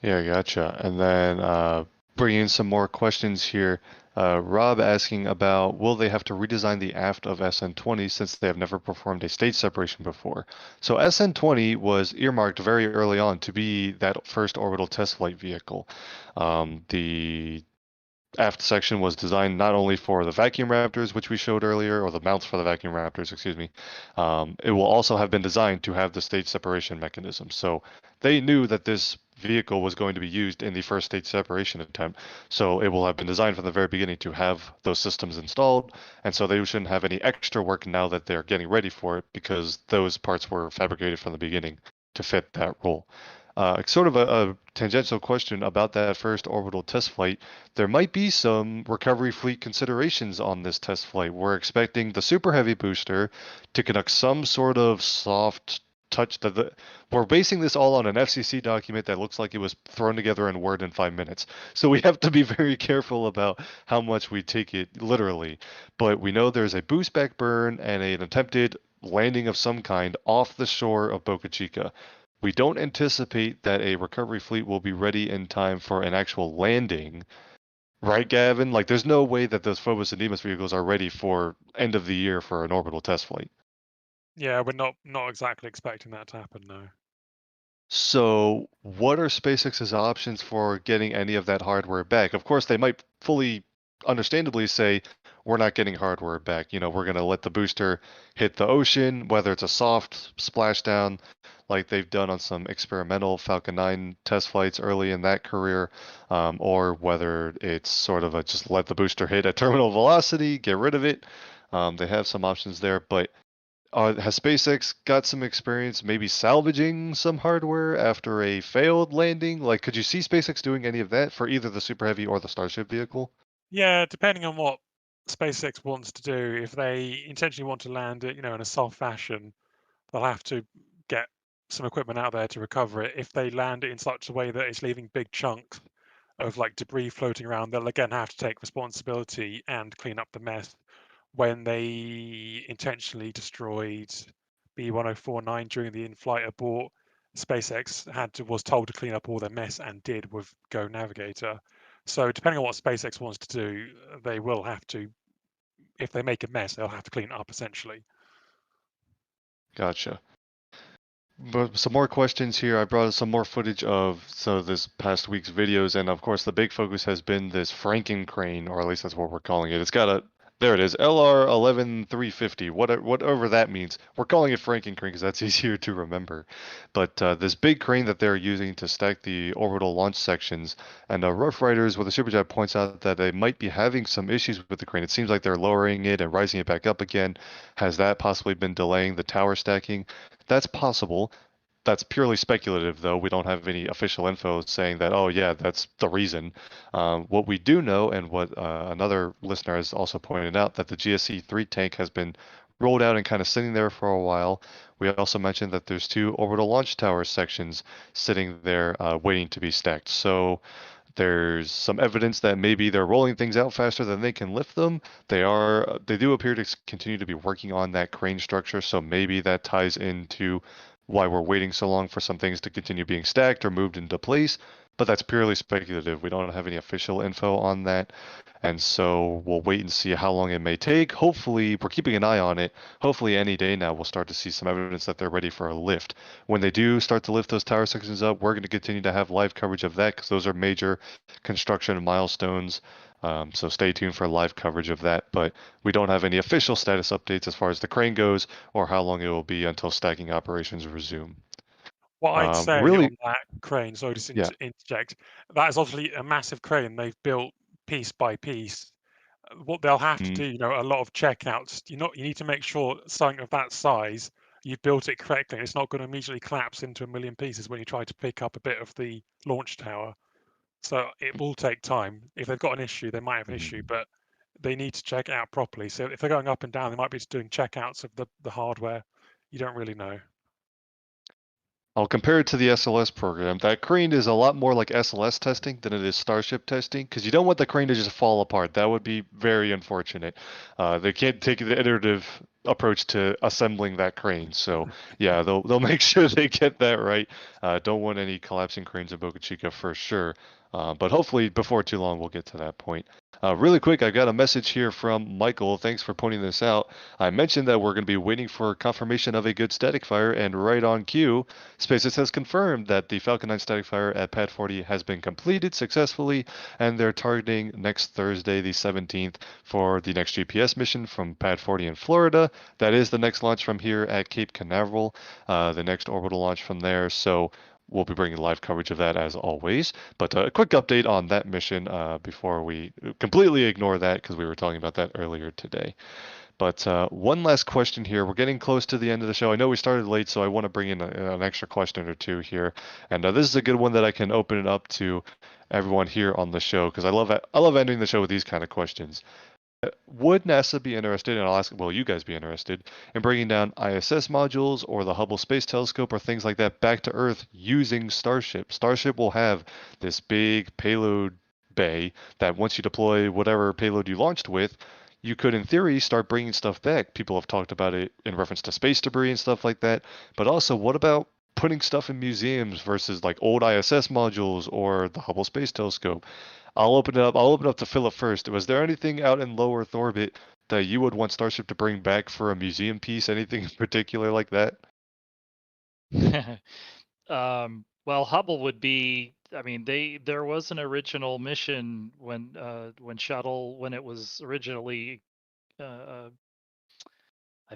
Yeah, gotcha. And then bringing in some more questions here. Rob asking about, will they have to redesign the aft of SN20 since they have never performed a stage separation before? So SN20 was earmarked very early on to be that first orbital test flight vehicle. The aft section was designed not only for the vacuum raptors, which we showed earlier, or the mounts for the vacuum raptors, excuse me. It will also have been designed to have the stage separation mechanism. So they knew that this vehicle was going to be used in the first stage separation attempt. So it will have been designed from the very beginning to have those systems installed. And so they shouldn't have any extra work now that they're getting ready for it because those parts were fabricated from the beginning to fit that role. Sort of a tangential question about that first orbital test flight. There might be some recovery fleet considerations on this test flight. We're expecting the Super Heavy booster to conduct some sort of soft touch. We're basing this all on an FCC document that looks like it was thrown together in Word in 5 minutes. So we have to be very careful about how much we take it literally. But we know there's a boost back burn and an attempted landing of some kind off the shore of Boca Chica. We don't anticipate that a recovery fleet will be ready in time for an actual landing. Right, Gavin? Like, there's no way that those Phobos and Deimos vehicles are ready for end of the year for an orbital test flight. Yeah, we're not exactly expecting that to happen, no. So, what are SpaceX's options for getting any of that hardware back? Of course, they might fully, understandably say, we're not getting hardware back. We're going to let the booster hit the ocean, whether it's a soft splashdown like they've done on some experimental Falcon 9 test flights early in that career, or whether it's sort of a just let the booster hit at terminal velocity, get rid of it. They have some options there, but has SpaceX got some experience maybe salvaging some hardware after a failed landing? Like, could you see SpaceX doing any of that for either the Super Heavy or the Starship vehicle? Yeah, depending on what SpaceX wants to do, if they intentionally want to land it, in a soft fashion, they'll have to get some equipment out there to recover it. If they land it in such a way that it's leaving big chunks of like debris floating around, they'll again have to take responsibility and clean up the mess. When they intentionally destroyed B1049 during the in-flight abort, SpaceX was told to clean up all their mess and did with Go Navigator. So depending on what SpaceX wants to do, they will have to, if they make a mess, they'll have to clean it up essentially. Gotcha. But some more questions here. I brought some more footage of some of this past week's videos, and of course the big focus has been this Franken crane, or at least that's what we're calling it. It's got a there it is, LR11350, whatever that means. We're calling it Franken crane because that's easier to remember. But this big crane that they're using to stack the orbital launch sections, and Rough Riders with the Superjet points out that they might be having some issues with the crane. It seems like they're lowering it and rising it back up again. Has that possibly been delaying the tower stacking? That's possible. That's purely speculative, though. We don't have any official info saying that, oh, yeah, that's the reason. What we do know, and what another listener has also pointed out, that the GSC-3 tank has been rolled out and kind of sitting there for a while. We also mentioned that there's 2 orbital launch tower sections sitting there waiting to be stacked. So there's some evidence that maybe they're rolling things out faster than they can lift them. They do appear to continue to be working on that crane structure, so maybe that ties into why we're waiting so long for some things to continue being stacked or moved into place, but that's purely speculative. We don't have any official info on that, and so we'll wait and see how long it may take. Hopefully, we're keeping an eye on it. Hopefully, any day now we'll start to see some evidence that they're ready for a lift. When they do start to lift those tower sections up, we're going to continue to have live coverage of that because those are major construction milestones. So stay tuned for live coverage of that, but we don't have any official status updates as far as the crane goes or how long it will be until stacking operations resume. What I'd say Really, on that crane, sorry to yeah. interject, that is obviously a massive crane they've built piece by piece. What they'll have to do, a lot of checkouts. You need to make sure something of that size, you've built it correctly. It's not going to immediately collapse into a million pieces when you try to pick up a bit of the launch tower. So it will take time. If they've got an issue, they might have an issue, but they need to check it out properly. So if they're going up and down, they might be just doing checkouts of the hardware. You don't really know. I'll compare it to the SLS program. That crane is a lot more like SLS testing than it is Starship testing because you don't want the crane to just fall apart. That would be very unfortunate. They can't take the iterative approach to assembling that crane. So yeah, they'll make sure they get that right. Don't want any collapsing cranes at Boca Chica for sure. But hopefully before too long we'll get to that point. Really quick, I got a message here from Michael. Thanks for pointing this out. I mentioned that we're going to be waiting for confirmation of a good static fire, and right on cue, SpaceX has confirmed that the Falcon 9 static fire at Pad 40 has been completed successfully, and they're targeting next Thursday, the 17th, for the next GPS mission from Pad 40 in Florida. That is the next launch from here at Cape Canaveral, the next orbital launch from there. So we'll be bringing live coverage of that as always. But a quick update on that mission before we completely ignore that because we were talking about that earlier today. But one last question here. We're getting close to the end of the show. I know we started late, so I want to bring in an extra question or two here. And this is a good one that I can open it up to everyone here on the show because I love ending the show with these kind of questions. Would NASA be interested, and I'll ask, will you guys be interested, in bringing down ISS modules or the Hubble Space Telescope or things like that back to Earth using Starship? Starship will have this big payload bay that once you deploy whatever payload you launched with, you could, in theory, start bringing stuff back. People have talked about it in reference to space debris and stuff like that. But also, what about putting stuff in museums versus like old ISS modules or the Hubble Space Telescope? I'll open it up. I'll open it up to Philip first. Was there anything out in low Earth orbit that you would want Starship to bring back for a museum piece? Anything in particular like that? Well, Hubble would be. I mean, there was an original mission when shuttle when it was originally. I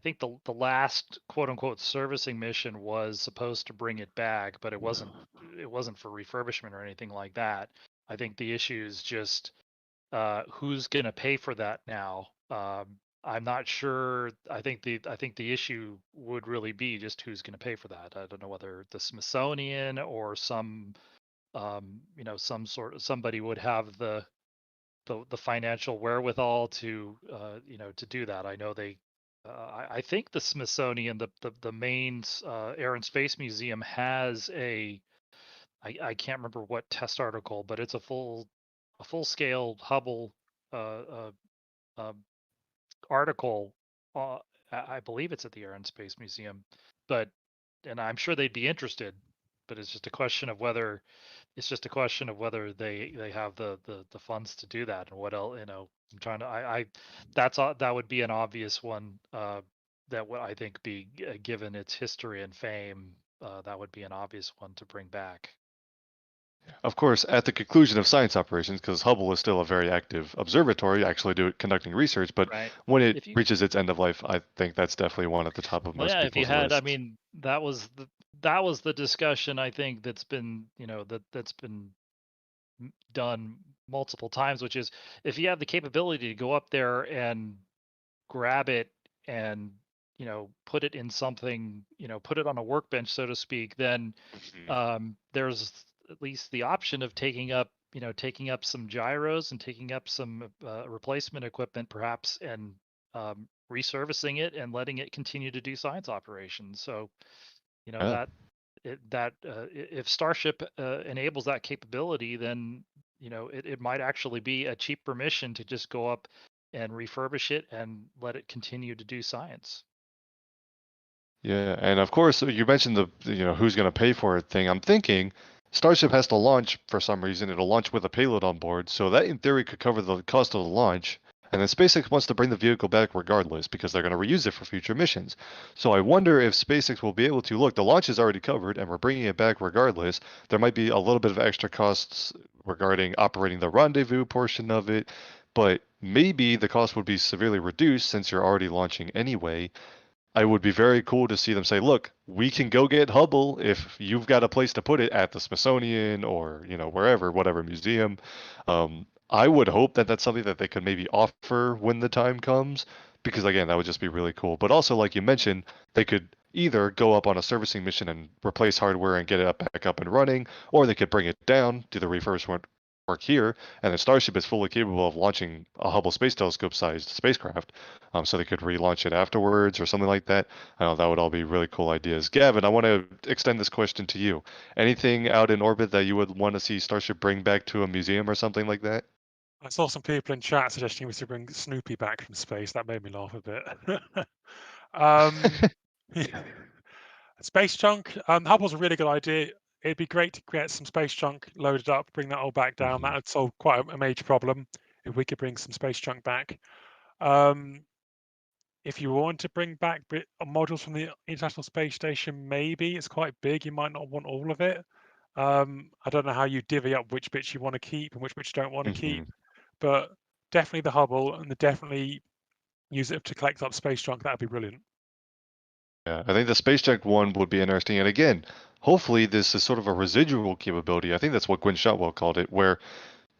think the last quote unquote servicing mission was supposed to bring it back, but it wasn't for refurbishment or anything like that. I think the issue is just who's going to pay for that now. I'm not sure. I think the issue would really be just who's going to pay for that. I don't know whether the Smithsonian or some somebody would have the financial wherewithal to to do that. I know they I think the Smithsonian, the main Air and Space Museum has I can't remember what test article, but it's a full scale Hubble article. I believe it's at the Air and Space Museum, and I'm sure they'd be interested. But it's just a question of whether they have the funds to do that, and what else. I'm trying to. That would be an obvious one. That would, I think, be given its history and fame. That would be an obvious one to bring back. Of course, at the conclusion of science operations, because Hubble is still a very active observatory, actually conducting research. But Right. when it reaches its end of life, I think that's definitely one at the top of most people's if you had, lists. I mean, that was the discussion, I think, that's been that's been done multiple times, which is if you have the capability to go up there and grab it and put it in something, put it on a workbench, so to speak, then there's at least the option of taking up some gyros and taking up some replacement equipment perhaps, and resurfacing it and letting it continue to do science operations. So if Starship enables that capability, then it might actually be a cheaper mission to just go up and refurbish it and let it continue to do science. Yeah, and of course you mentioned the who's going to pay for it thing. I'm thinking Starship has to launch for some reason. It'll launch with a payload on board, so that in theory could cover the cost of the launch. And then SpaceX wants to bring the vehicle back regardless because they're going to reuse it for future missions. So I wonder if SpaceX will be able to look. The launch is already covered, and we're bringing it back regardless. There might be a little bit of extra costs regarding operating the rendezvous portion of it, but maybe the cost would be severely reduced since you're already launching anyway. I would be very cool to see them say, look, we can go get Hubble if you've got a place to put it at the Smithsonian or, wherever, whatever museum. I would hope that that's something that they could maybe offer when the time comes, because again, that would just be really cool. But also, like you mentioned, they could either go up on a servicing mission and replace hardware and get it back up and running, or they could bring it down, do the refurbishment work here, and the Starship is fully capable of launching a Hubble Space Telescope-sized spacecraft, so they could relaunch it afterwards or something like that. I know that would all be really cool ideas. Gavin, I want to extend this question to you. Anything out in orbit that you would want to see Starship bring back to a museum or something like that? I saw some people in chat suggesting we should bring Snoopy back from space. That made me laugh a bit. Yeah. Space junk. Hubble's a really good idea. It'd be great to get some space junk loaded up, bring that all back down. That would solve quite a major problem if we could bring some space junk back. If you want to bring back modules from the International Space Station, maybe it's quite big. You might not want all of it. I don't know how you divvy up which bits you want to keep and which bits you don't want to keep, but definitely the Hubble, and definitely use it to collect up space junk. That'd be brilliant. Yeah, I think the space junk one would be interesting. And again, hopefully this is sort of a residual capability. I think that's what Gwynne Shotwell called it, where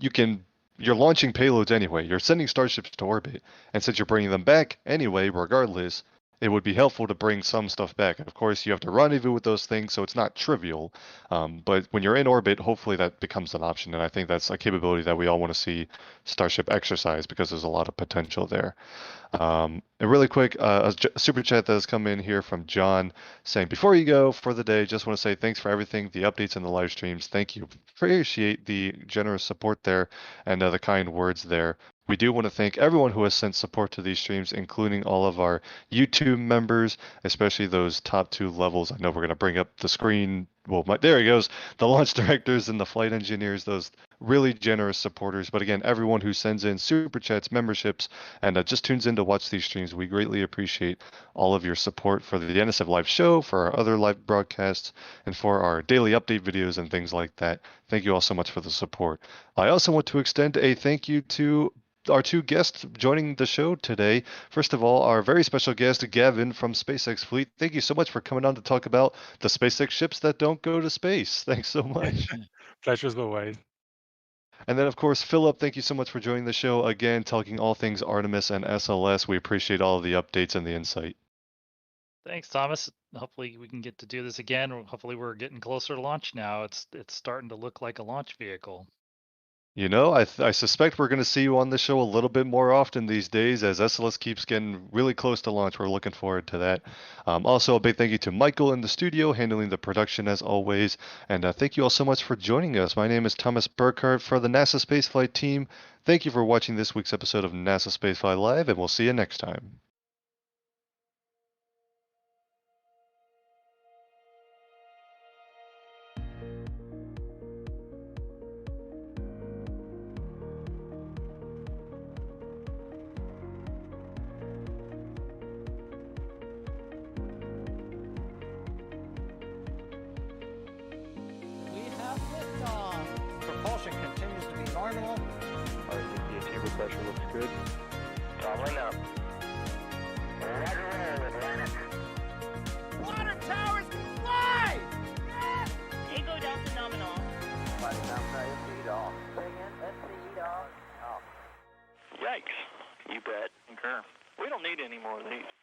you're launching payloads anyway. You're sending starships to orbit, and since you're bringing them back anyway, regardless, it would be helpful to bring some stuff back. And of course, you have to rendezvous with those things, so it's not trivial. But when you're in orbit, hopefully that becomes an option, and I think that's a capability that we all want to see Starship exercise because there's a lot of potential there. And really quick, a super chat that has come in here from John saying, before you go for the day, just want to say thanks for everything, the updates and the live streams. Thank you. Appreciate the generous support there and the kind words there. We do want to thank everyone who has sent support to these streams, including all of our YouTube members, especially those top 2 levels. I know we're going to bring up the screen. Well, there he goes. The launch directors and the flight engineers, those really generous supporters. But again, everyone who sends in super chats, memberships, and just tunes in to watch these streams, we greatly appreciate all of your support for the NSF live show, for our other live broadcasts, and for our daily update videos and things like that. Thank you all so much for the support. I also want to extend a thank you to our 2 guests joining the show today. First of all, our very special guest, Gavin from SpaceX Fleet. Thank you so much for coming on to talk about the SpaceX ships that don't go to space. Thanks so much. Pleasure as always. And then, of course, Philip, thank you so much for joining the show again, talking all things Artemis and SLS. We appreciate all of the updates and the insight. Thanks, Thomas. Hopefully we can get to do this again. Hopefully we're getting closer to launch now. It's starting to look like a launch vehicle. You know, I suspect we're going to see you on the show a little bit more often these days as SLS keeps getting really close to launch. We're looking forward to that. Also, a big thank you to Michael in the studio handling the production as always. And thank you all so much for joining us. My name is Thomas Burhardt for the NASA Spaceflight team. Thank you for watching this week's episode of NASA Spaceflight Live, and we'll see you next time. We have liftoff. Propulsion continues to be normal. RCP chamber pressure looks good. Toggling up. Water towers, fly! Yes! They go down to nominal. Flight outside lead off. Say again, SC off. Yikes. You bet. Concur. We don't need any more of these.